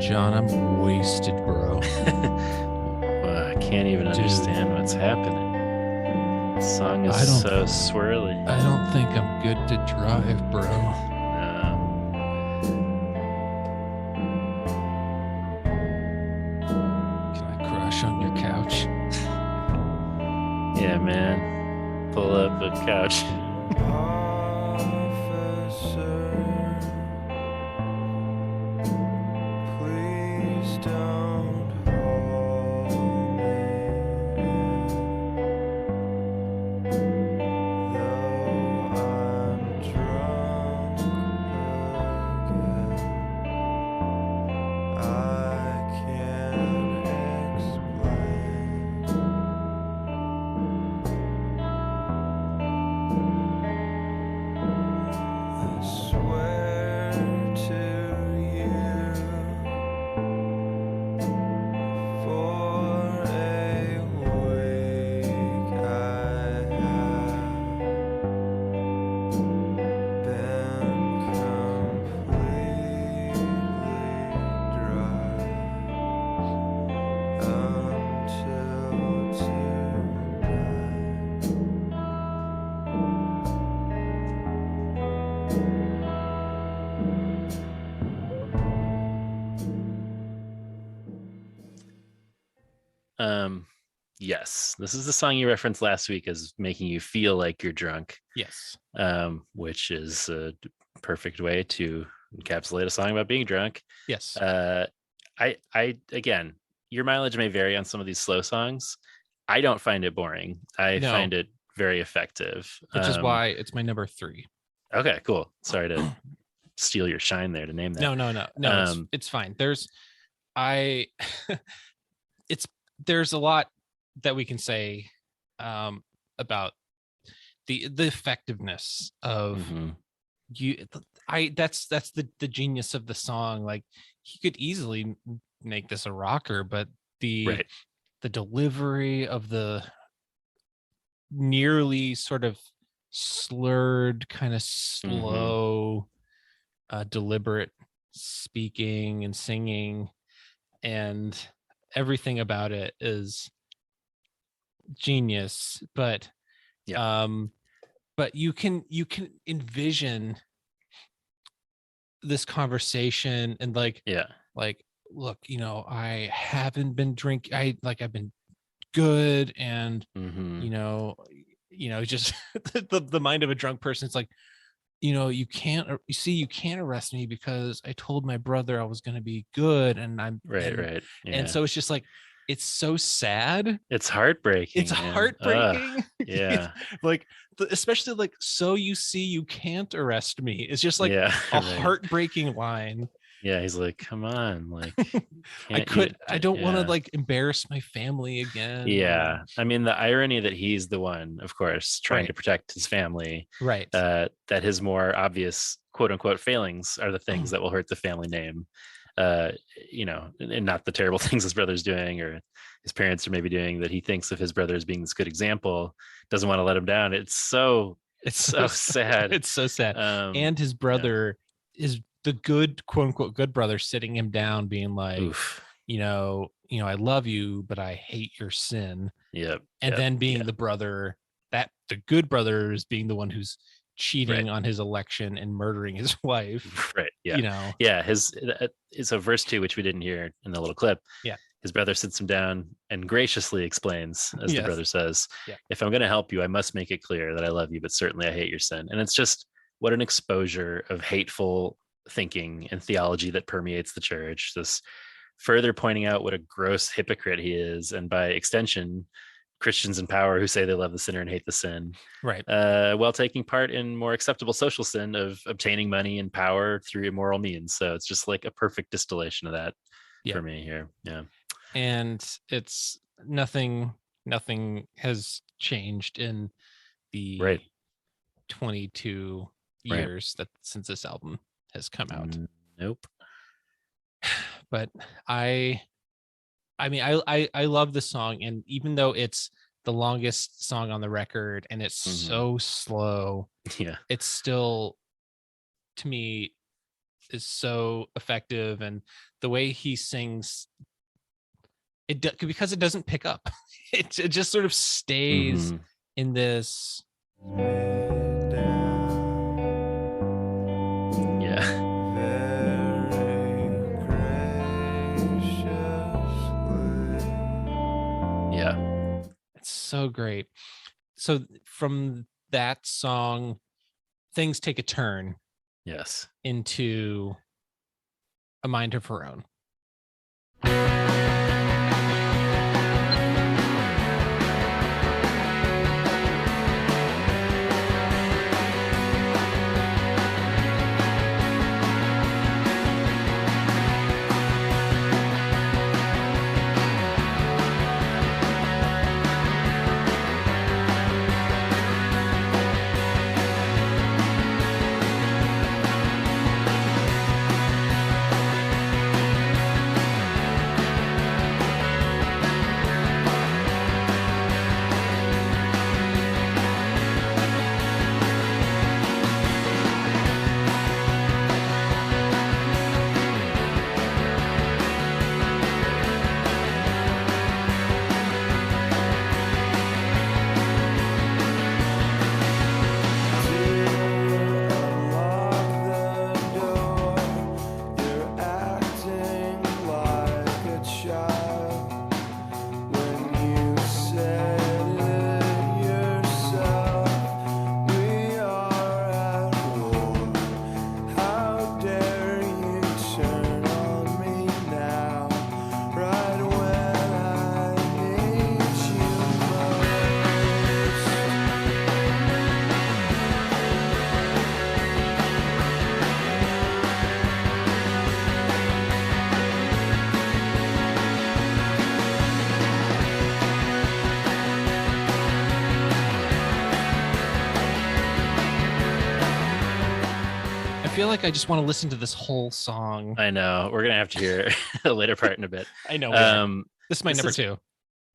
John, I'm wasted, bro. I can't even understand what's happening. The song is so swirly. I don't think I'm good to drive, bro. Can I crush on your couch? Yeah, man. Pull up a couch. Yes, this is the song you referenced last week as making you feel like you're drunk. Yes. Which is a perfect way to encapsulate a song about being drunk. Yes. I again, your mileage may vary on some of these slow songs. I don't find it boring. I find it very effective. Which is why it's my number 3. Okay, cool. Sorry to steal your shine there to name that. No. It's fine. there's a lot that we can say about the effectiveness of that's the genius of the song. Like, he could easily make this a rocker, but the delivery of the nearly sort of slurred, kind of slow, deliberate speaking and singing, and everything about it is genius. But but you can envision this conversation and like, look, I haven't been drinking. I've been good, and just the mind of a drunk person. It's like, you can't arrest me because I told my brother I was going to be good, and I'm right. And so it's just like, it's so sad. It's heartbreaking. It's heartbreaking. Yeah. Like, especially like, so you see, you can't arrest me. It's just like a heartbreaking line. Yeah, he's like, come on, like, I don't want to like embarrass my family again. Yeah, I mean, the irony that he's the one, of course, trying to protect his family, right? That his more obvious quote unquote failings are the things that will hurt the family name, and not the terrible things his brother's doing or his parents are maybe doing, that he thinks of his brother as being this good example, doesn't want to let him down. It's so sad. It's so sad. And his brother is the good, quote unquote, good brother, sitting him down, being like, I love you, but I hate your sin. And then being the brother, that the good brother is being the one who's cheating on his election and murdering his wife. Right. Yeah. So verse 2, which we didn't hear in the little clip. Yeah. His brother sits him down and graciously explains, as the brother says, if I'm going to help you, I must make it clear that I love you, but certainly I hate your sin. And it's just, what an exposure of hateful thinking and theology that permeates the church. This further pointing out what a gross hypocrite he is, and by extension, Christians in power who say they love the sinner and hate the sin, right? While taking part in more acceptable social sin of obtaining money and power through immoral means. So it's just like a perfect distillation of that for me here. Yeah. And it's nothing has changed in the 22 years that since this album has come out. Nope. But I love the song, and even though it's the longest song on the record and it's so slow, it's still, to me, is so effective. And the way he sings it, because it doesn't pick up, it just sort of stays in this it's so great. So from that song, things take a turn into A Mind of Her Own. feel like I just want to listen to this whole song. I know. We're gonna have to hear the later part in a bit. I know. This is my number 2.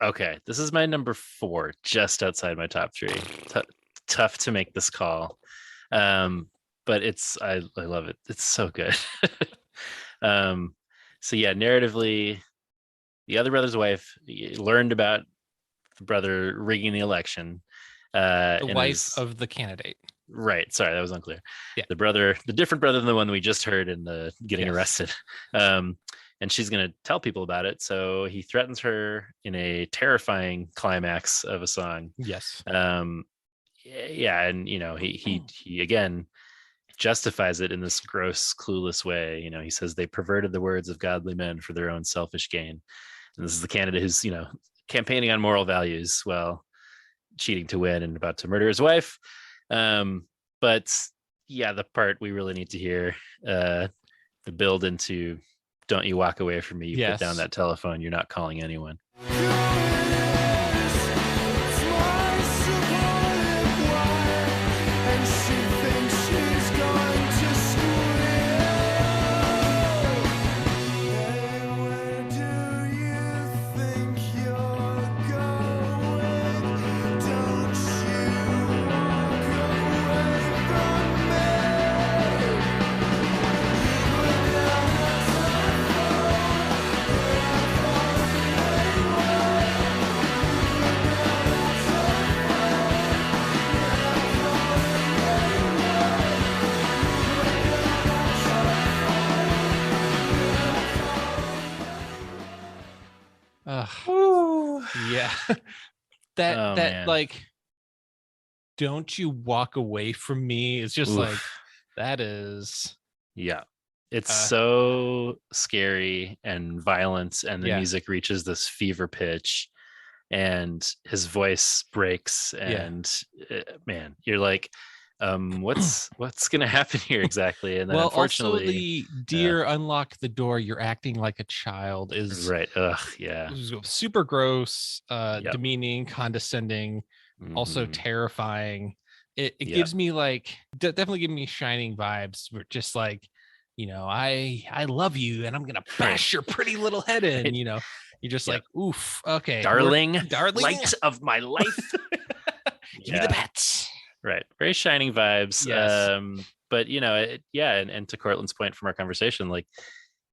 Okay, this is my number 4, just outside my top 3. Tough to make this call, but I love it. It's so good. So yeah, narratively, the other brother's wife learned about the brother rigging the election. The wife of the candidate. Right. Sorry, that was unclear. Yeah. The different brother than the one we just heard in the getting arrested. And she's going to tell people about it. So he threatens her in a terrifying climax of a song. Yes. Yeah. And, he again justifies it in this gross, clueless way. He says they perverted the words of godly men for their own selfish gain. And this is the candidate who's, campaigning on moral values while cheating to win and about to murder his wife. But yeah, the part we really need to hear, the build into "Don't you walk away from me, you put down that telephone, you're not calling anyone." Yeah. that man. Like, don't you walk away from me. It's just like, that is. Yeah. It's so scary and violent, and the music reaches this fever pitch and his voice breaks and man, you're like, what's going to happen here exactly? And then unfortunately, also the dear unlock the door, you're acting like a child is right. Yeah. Super gross, demeaning, condescending, also terrifying. It gives me like definitely giving me Shining vibes. Where just like, I love you and I'm gonna bash your pretty little head in. You're just like, oof, okay, darling, light of my life. Give me the pets. Right, very Shining vibes. Yes. But and to Cortland's point from our conversation, like,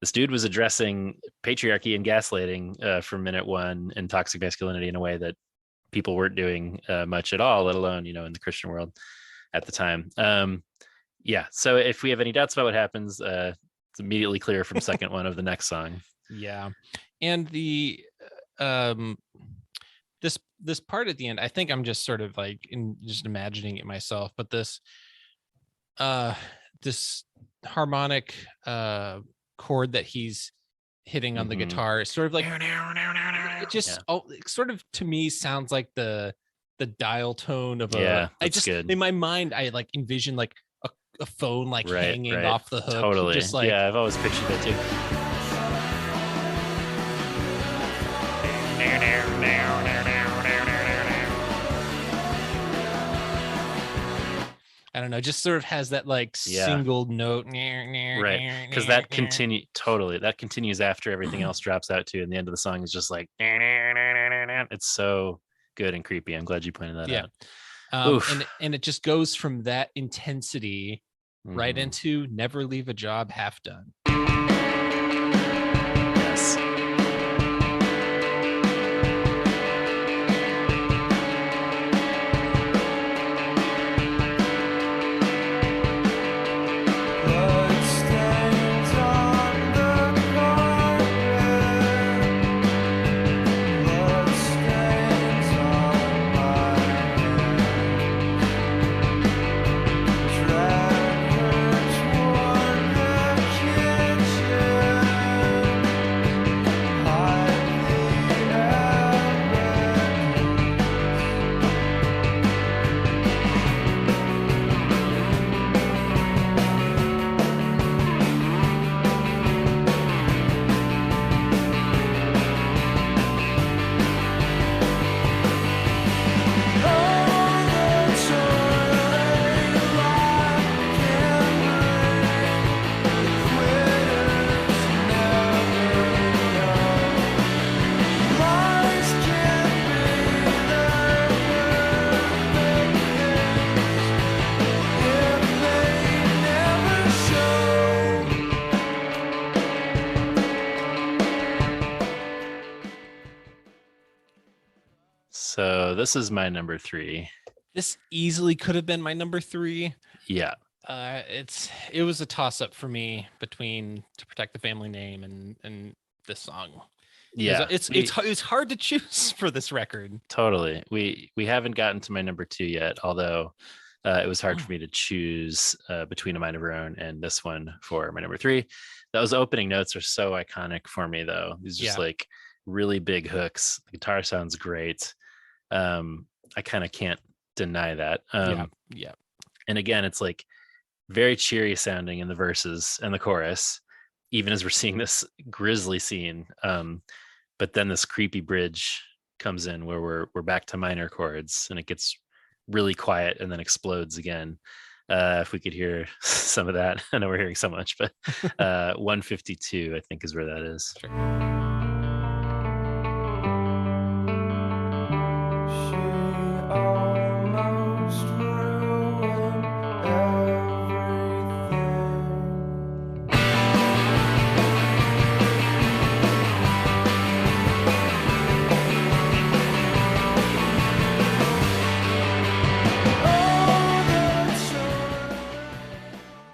this dude was addressing patriarchy and gaslighting from minute 1 and toxic masculinity in a way that people weren't doing much at all, let alone in the Christian world at the time. So if we have any doubts about what happens, it's immediately clear from second one of the next song. Yeah. And the this part at the end, I think I'm just sort of like just imagining it myself, but this harmonic chord that he's hitting on the guitar is sort of like, it just it sort of to me sounds like the dial tone of good. In my mind I like envision like a phone like hanging off the hook. Totally. Just like, I've always pictured that too. I don't know, just sort of has that like single note, right? Because that continues after everything else drops out too, and the end of the song is just like, it's so good and creepy. I'm glad you pointed that out. And it just goes from that intensity right into never leave a job half done. Yes. So this is my number 3. This easily could have been my number 3. Yeah. It was a toss up for me between To Protect the Family Name and this song. Yeah. It's hard to choose for this record. Totally. We haven't gotten to my number 2 yet, although it was hard for me to choose between A Mind of Her Own and this one for my number 3. Those opening notes are so iconic for me, though. These just like really big hooks. The guitar sounds great. I kind of can't deny that. Yeah. And again, it's like very cheery sounding in the verses and the chorus, even as we're seeing this grisly scene. But then this creepy bridge comes in where we're back to minor chords, and it gets really quiet and then explodes again. If we could hear some of that, I know we're hearing so much, but 152, I think, is where that is. Sure.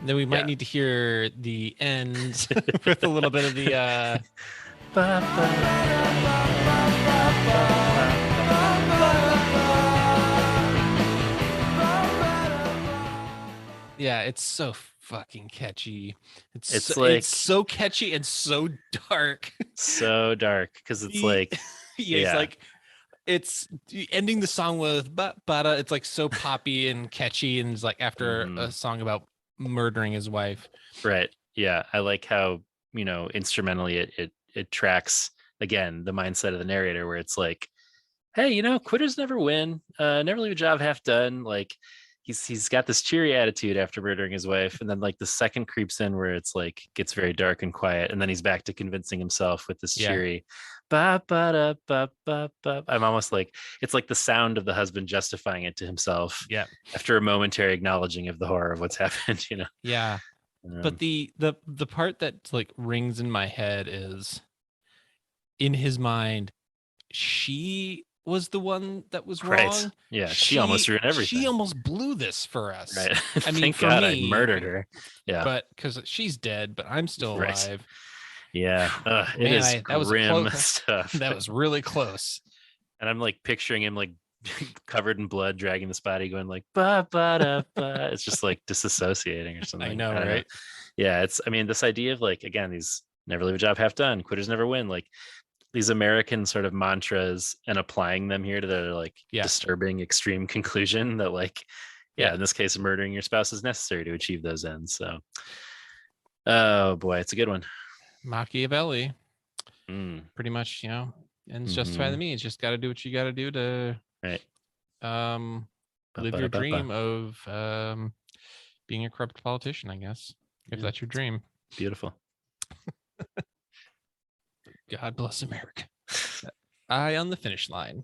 Then we might need to hear the end with a little bit of the yeah, it's so fucking catchy. It's so catchy and so dark. So dark because it's like it's like it's ending the song with bada. It's like so poppy and catchy, and it's like after a song about murdering his wife. Right. Yeah. I like how, instrumentally it tracks again the mindset of the narrator, where it's like, hey, quitters never win, never leave a job half done. Like he's got this cheery attitude after murdering his wife, and then like the second creeps in where it's like gets very dark and quiet, and then he's back to convincing himself with this cheery ba ba da ba ba ba. I'm almost like it's like the sound of the husband justifying it to himself. Yeah. After a momentary acknowledging of the horror of what's happened, Yeah. But the part that like rings in my head is, in his mind, she was the one that was wrong. Right. Yeah. She almost ruined everything. She almost blew this for us. Right. I mean, thank for God me, I murdered her. Yeah. But because she's dead, but I'm still alive. Yeah. It Man, is that was grim close stuff. That was really close. And I'm like picturing him like covered in blood, dragging this body, going like ba ba da ba. It's just like disassociating or something. I know, don't right? Yeah. This idea of like, again, these never leave a job half done, quitters never win, like these American sort of mantras, and applying them here to their like disturbing extreme conclusion that like, in this case, murdering your spouse is necessary to achieve those ends. So, oh boy, it's a good one. Machiavelli, pretty much, ends justify the means. Just got to do what you got to do to live your dream of being a corrupt politician, I guess, if that's your dream. Beautiful. God bless America. Eye on the finish line.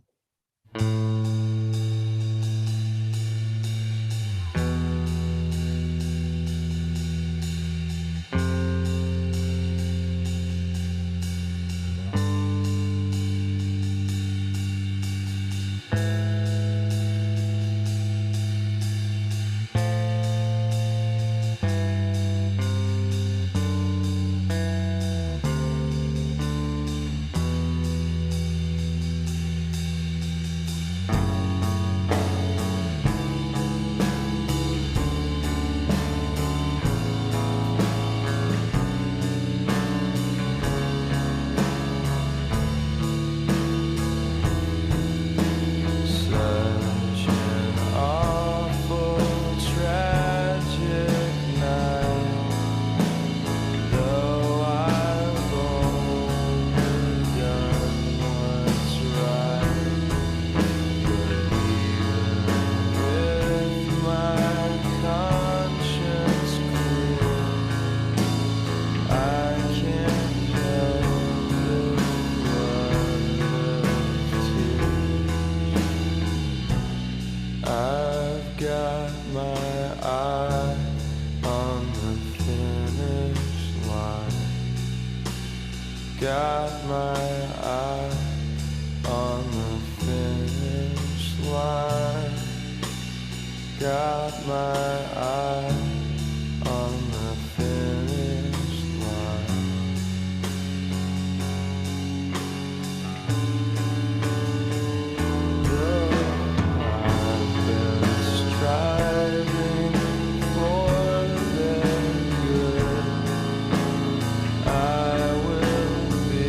Got my eye on the finish got my eye on the finish line. Though I've been striving for their good, I will be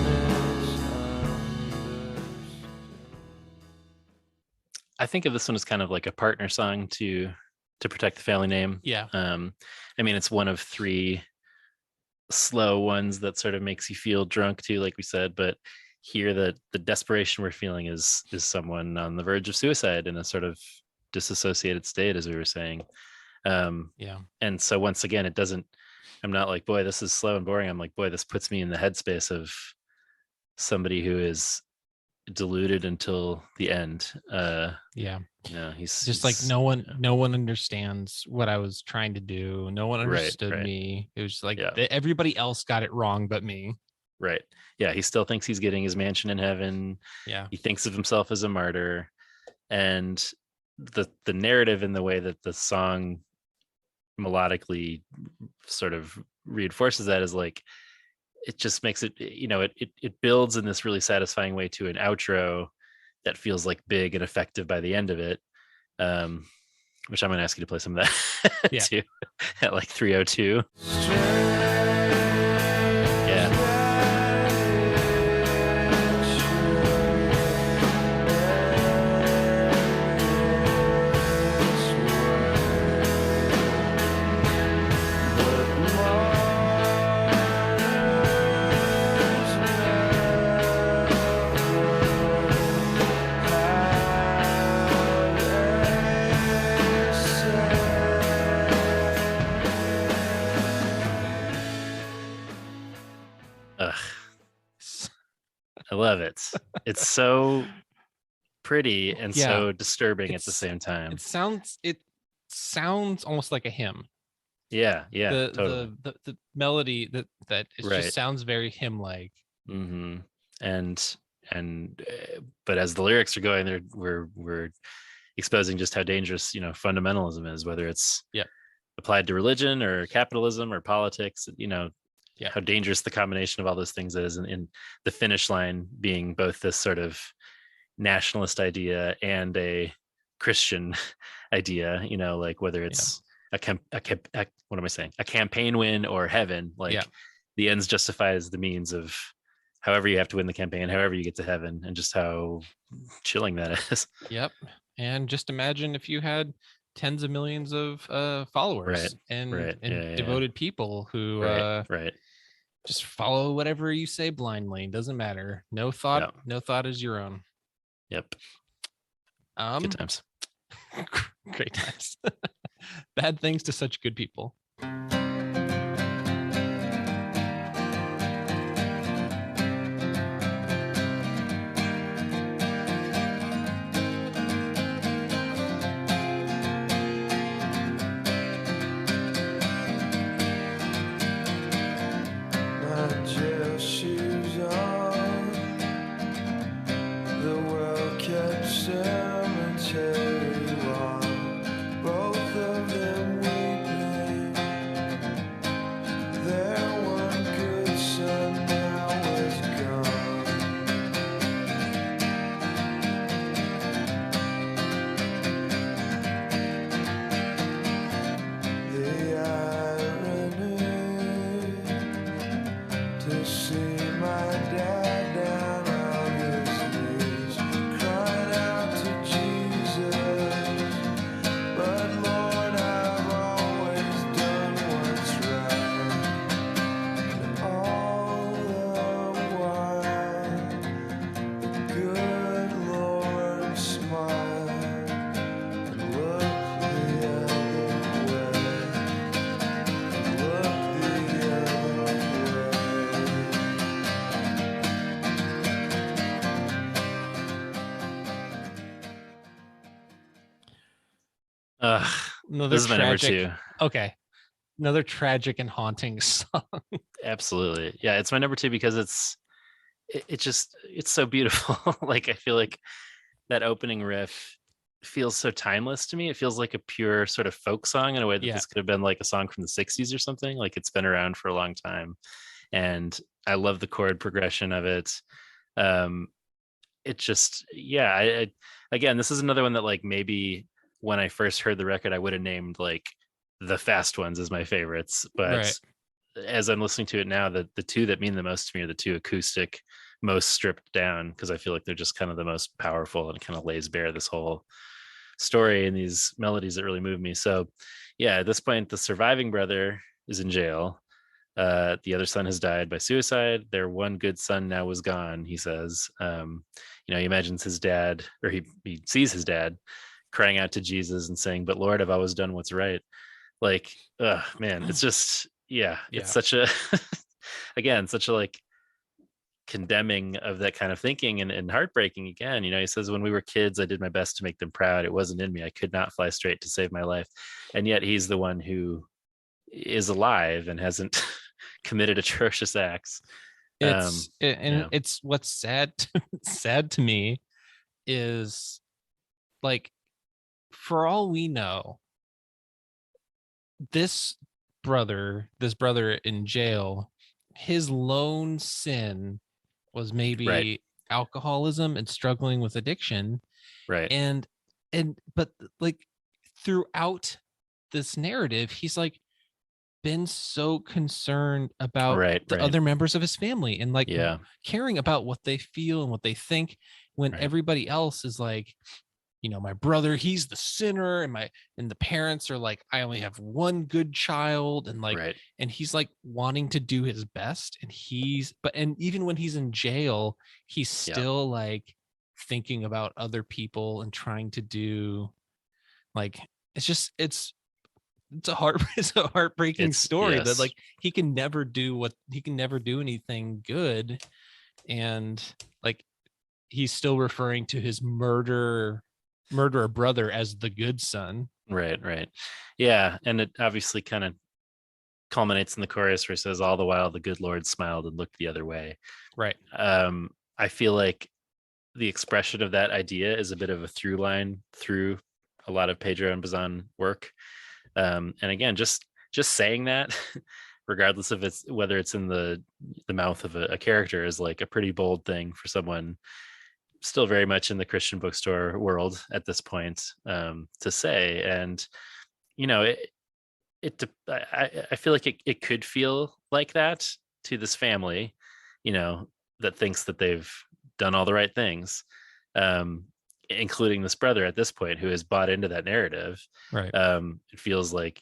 misunderstood. I think of this one as kind of like a partner song to protect the family name. Yeah. I mean, it's one of 3 slow ones that sort of makes you feel drunk too, like we said. But here, the desperation we're feeling is someone on the verge of suicide in a sort of disassociated state, as we were saying. Yeah. And so once again, it doesn't. I'm not like, boy, this is slow and boring. I'm like, boy, this puts me in the headspace of somebody who is deluded until the end. Yeah. He's Just like no one understands what I was trying to do. No one understood right. me. It was like everybody else got it wrong but me. Right. Yeah. He still thinks he's getting his mansion in heaven. Yeah. He thinks of himself as a martyr. And the narrative, in the way that the song melodically sort of reinforces that, is like, it just makes it, it builds in this really satisfying way to an outro that feels like big and effective by the end of it. Which I'm going to ask you to play some of that too, at like 3:02. Yeah. I love it. It's so pretty and so disturbing at the same time. It sounds almost like a hymn. Yeah, totally. The melody that it just sounds very hymn-like. Mm-hmm. And but as the lyrics are going there, we're exposing just how dangerous fundamentalism is, whether it's applied to religion or capitalism or politics. How dangerous the combination of all those things is, in the finish line being both this sort of nationalist idea and a Christian idea, like whether it's a campaign win or heaven, like the ends justifies the means of however you have to win the campaign, however you get to heaven, and just how chilling that is. Yep. And just imagine if you had tens of millions of followers and devoted people who just follow whatever you say blindly. Doesn't matter. No thought is your own. Yep. Good times. Great times. Bad things to such good people. This is my number 2. Okay. Another tragic and haunting song. Absolutely. Yeah, it's my number 2 because it's so beautiful. Like, I feel like that opening riff feels so timeless to me. It feels like a pure sort of folk song in a way that this could have been like a song from the 60s or something. Like it's been around for a long time. And I love the chord progression of it. It just, again, this is another one that like maybe when I first heard the record, I would have named like the fast ones as my favorites. But as I'm listening to it now, the two that mean the most to me are the two acoustic, most stripped down, because I feel like they're just kind of the most powerful and kind of lays bare this whole story and these melodies that really move me. So yeah, at this point, the surviving brother is in jail. The other son has died by suicide. Their one good son now was gone, he says. He imagines his dad, or he sees his dad crying out to Jesus and saying, "But Lord, I've always done what's right." Like, man, it's just, it's such a, again, such a like condemning of that kind of thinking and heartbreaking again. He says, when we were kids, I did my best to make them proud. It wasn't in me. I could not fly straight to save my life. And yet he's the one who is alive and hasn't committed atrocious acts. It's what's sad to me is like, for all we know, this brother in jail, his lone sin was maybe alcoholism and struggling with addiction. Right. But like throughout this narrative, he's like been so concerned about the other members of his family and like caring about what they feel and what they think, when everybody else is like, my brother, he's the sinner, and the parents are like, I only have one good child, and like, and he's like wanting to do his best, and even when he's in jail, he's still like thinking about other people and trying to do, like, it's a heartbreaking story that like he can never do anything good, and like he's still referring to his murderer brother as the good son. Right. Yeah. And it obviously kind of culminates in the chorus where it says, all the while the good Lord smiled and looked the other way. Right. I feel like the expression of that idea is a bit of a through line through a lot of Pedro and Bazan work. And again, just saying that, regardless of whether it's in the mouth of a character, is like a pretty bold thing for someone still very much in the Christian bookstore world at this point, to say. And I feel like it could feel like that to this family, that thinks that they've done all the right things, including this brother at this point who has bought into that narrative. Right. It feels like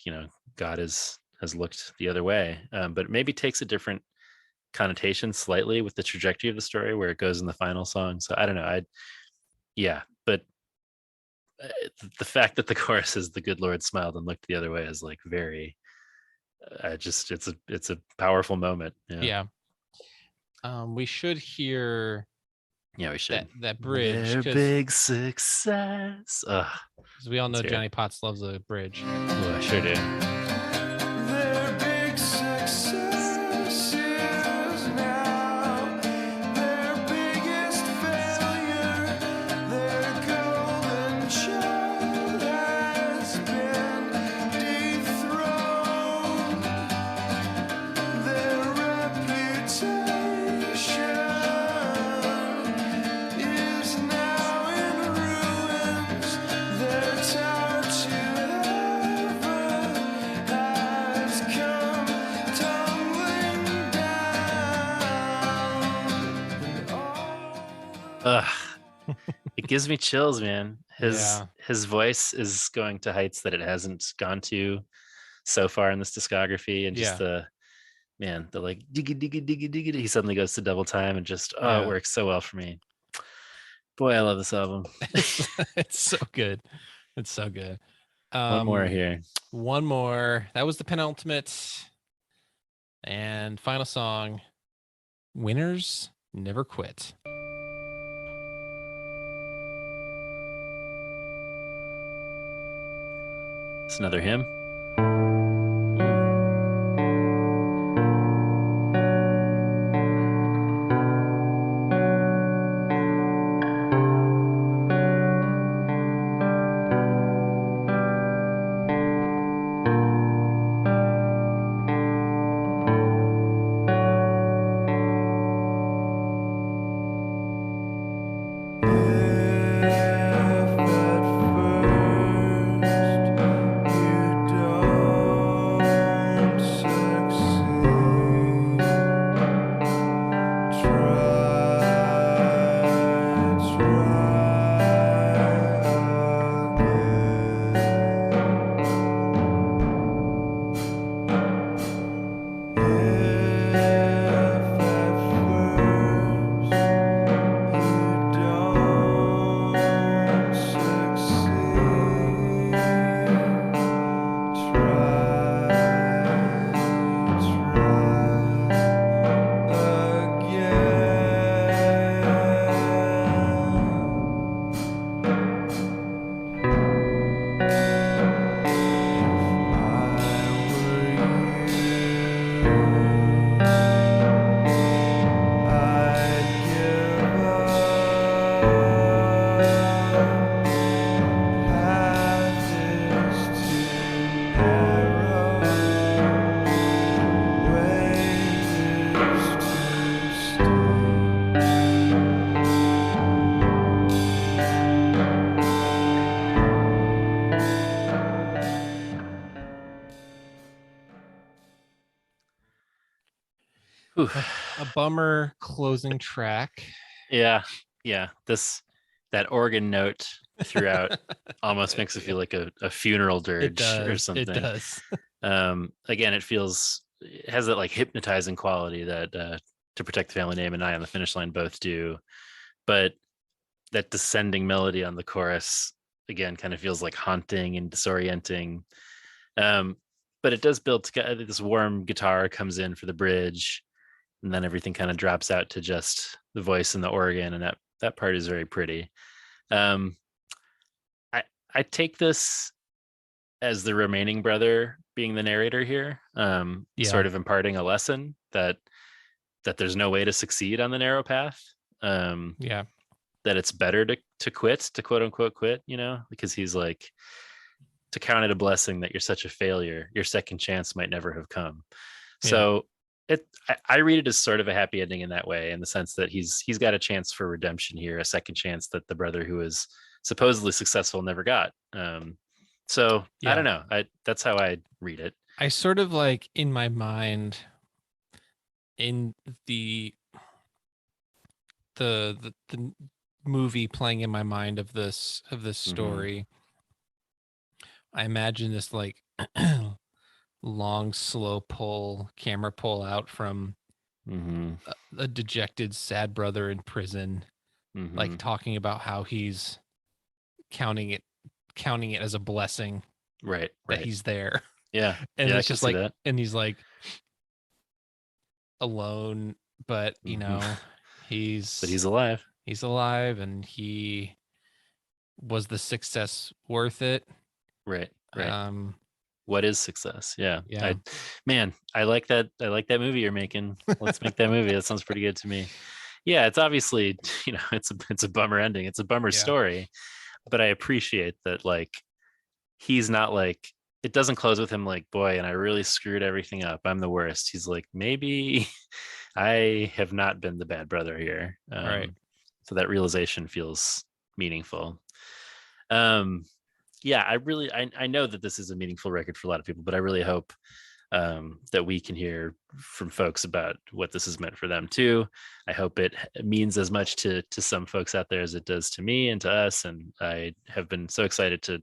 God has looked the other way, but it maybe takes a different connotation slightly with the trajectory of the story where it goes in the final song. So I don't know. But the fact that the chorus is the good Lord smiled and looked the other way is like very it's a powerful moment. We should hear we should that bridge. Their big success, because we all know Johnny Potts loves a bridge. Oh, I sure do. Their big success is now their biggest failure. Their golden child has been dethroned. Their reputation is now in ruins. Their tower to heaven has come tumbling down. It gives me chills, man. His voice is going to heights that it hasn't gone to so far in this discography, and just the like diggy diggy diggy diggy. He suddenly goes to double time and just it works so well for me. Boy, I love this album. It's so good. It's so good. One more here. One more. That was the penultimate and final song. Winners never quit. It's another hymn. A bummer closing track. Yeah. That organ note throughout almost makes it feel like a funeral dirge or something. It does. Again, it has that like hypnotizing quality that To Protect the Family Name and Eye on the Finish Line both do. But that descending melody on the chorus, again, kind of feels like haunting and disorienting. But it does build together. This warm guitar comes in for the bridge, and then everything kind of drops out to just the voice and the organ, and that part is very pretty. I take this as the remaining brother being the narrator here, sort of imparting a lesson that there's no way to succeed on the narrow path. That it's better to quit, to quote unquote quit, because he's like, to count it a blessing that you're such a failure, your second chance might never have come. So I read it as sort of a happy ending in that way, in the sense that he's got a chance for redemption here, a second chance that the brother who was supposedly successful never got. I don't know. That's how I read it. I sort of like, in my mind, in the movie playing in my mind of this story, I imagine this like long, slow camera pull out from a dejected, sad brother in prison, like talking about how he's counting it as a blessing, right? That he's there. Yeah. And it's just like, and he's like alone, but he's alive. He's alive, and he was the success worth it. Right. What is success? Yeah. I like that. I like that movie you're making. Let's make that movie. That sounds pretty good to me. Yeah, it's obviously, it's a bummer ending. It's a bummer story, but I appreciate that. Like, he's not like, it doesn't close with him like, boy, and I really screwed everything up, I'm the worst. He's like, maybe I have not been the bad brother here. Right. So that realization feels meaningful. I know that this is a meaningful record for a lot of people, but I really hope that we can hear from folks about what this has meant for them too. I hope it means as much to some folks out there as it does to me and to us. And I have been so excited to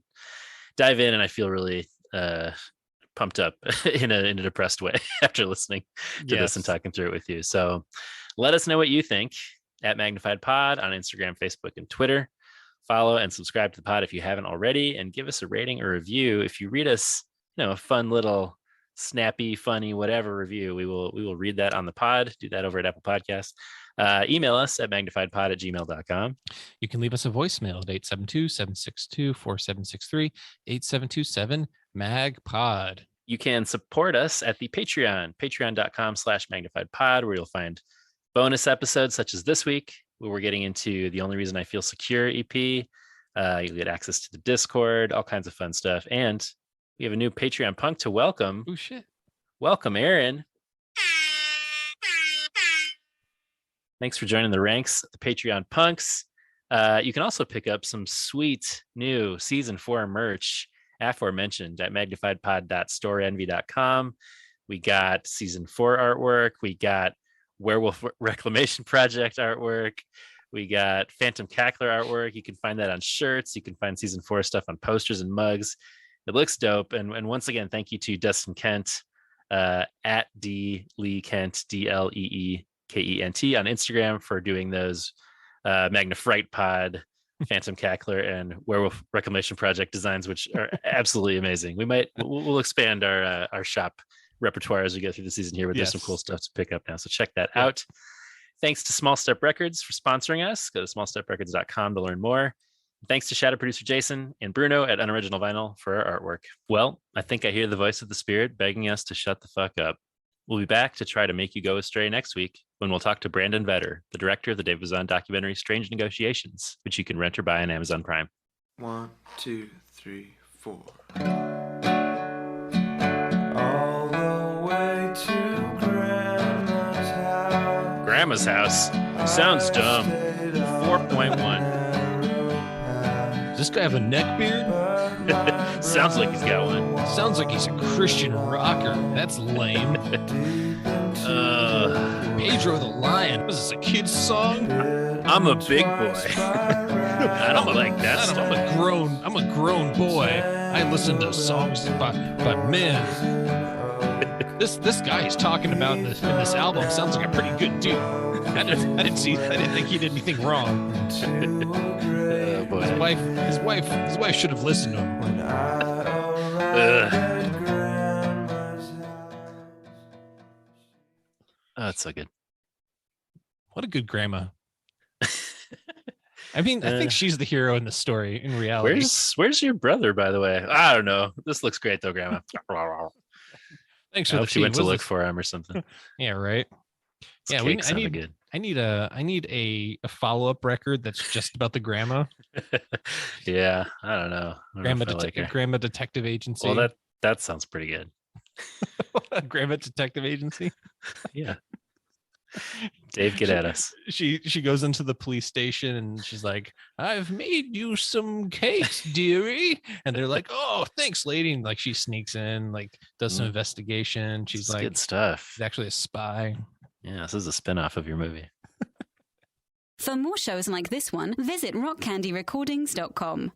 dive in, and I feel really pumped up in a depressed way after listening to this and talking through it with you. So let us know what you think at Magnified Pod on Instagram, Facebook, and Twitter. Follow and subscribe to the pod if you haven't already, and give us a rating or review. If you read us, a fun little snappy, funny, whatever review, we will read that on the pod. Do that over at Apple Podcasts. Email us at magnifiedpod@gmail.com. You can leave us a voicemail at 872-762-4763, 8727-MAGPOD. You can support us at the Patreon, patreon.com/magnifiedpod, where you'll find bonus episodes such as this week, where we're getting into The Only Reason I Feel Secure EP. You'll get access to the Discord, all kinds of fun stuff. And we have a new Patreon punk to welcome. Oh, shit. Welcome, Aaron. Thanks for joining the ranks of the Patreon punks. You can also pick up some sweet new season 4 merch, aforementioned, at magnifiedpod.storeenvy.com. We got season 4 artwork. We got Werewolf Reclamation Project artwork. We got Phantom Cackler artwork. You can find that on shirts. You can find season 4 stuff on posters and mugs. It looks dope. And once again, thank you to Dustin Kent at D Lee Kent, DLEEKENT on Instagram for doing those Magnifright Pod, Phantom Cackler, and Werewolf Reclamation Project designs, which are absolutely amazing. We'll expand our shop repertoire as we go through the season here, but there's some cool stuff to pick up now, so check that out. Thanks to Small Step Records for sponsoring us. Go to smallsteprecords.com to learn more. Thanks to shadow producer Jason and Bruno at Unoriginal Vinyl for our artwork. Well, I think I hear the voice of the spirit begging us to shut the fuck up. We'll be back to try to make you go astray next week, when we'll talk to Brandon Vetter, the director of the David Bazan documentary Strange Negotiations, which you can rent or buy on Amazon Prime. 1, 2, 3, 4. Grandma's house. Sounds dumb. 4.1. Does this guy have a neck beard? Sounds like he's got one. Sounds like he's a Christian rocker. That's lame. Pedro the Lion. Was this a kid's song? I'm a big boy. I don't like that stuff. I'm a grown boy. I listen to songs by men. This guy he's talking about in this album sounds like a pretty good dude. I didn't think he did anything wrong. Oh, boy. His wife should have listened to him. Oh, that's so good. What a good grandma. I mean, I think she's the hero in the story in reality. Where's your brother, by the way? I don't know. This looks great though, Grandma. Thanks for I the hope she went to look for him or something. Yeah, right. This Yeah, cake sounded good. I need a follow-up record that's just about the grandma. Yeah, I don't know. Grandma Detective Agency. Well, that sounds pretty good. Grandma Detective Agency. Yeah. Dave, get at us. She goes into the police station and she's like, "I've made you some cakes, dearie." And they're like, "Oh, thanks, lady." And like she sneaks in, like does some investigation. She's like, good stuff. She's actually a spy. Yeah, this is a spinoff of your movie. For more shows like this one, visit rockcandyrecordings.com.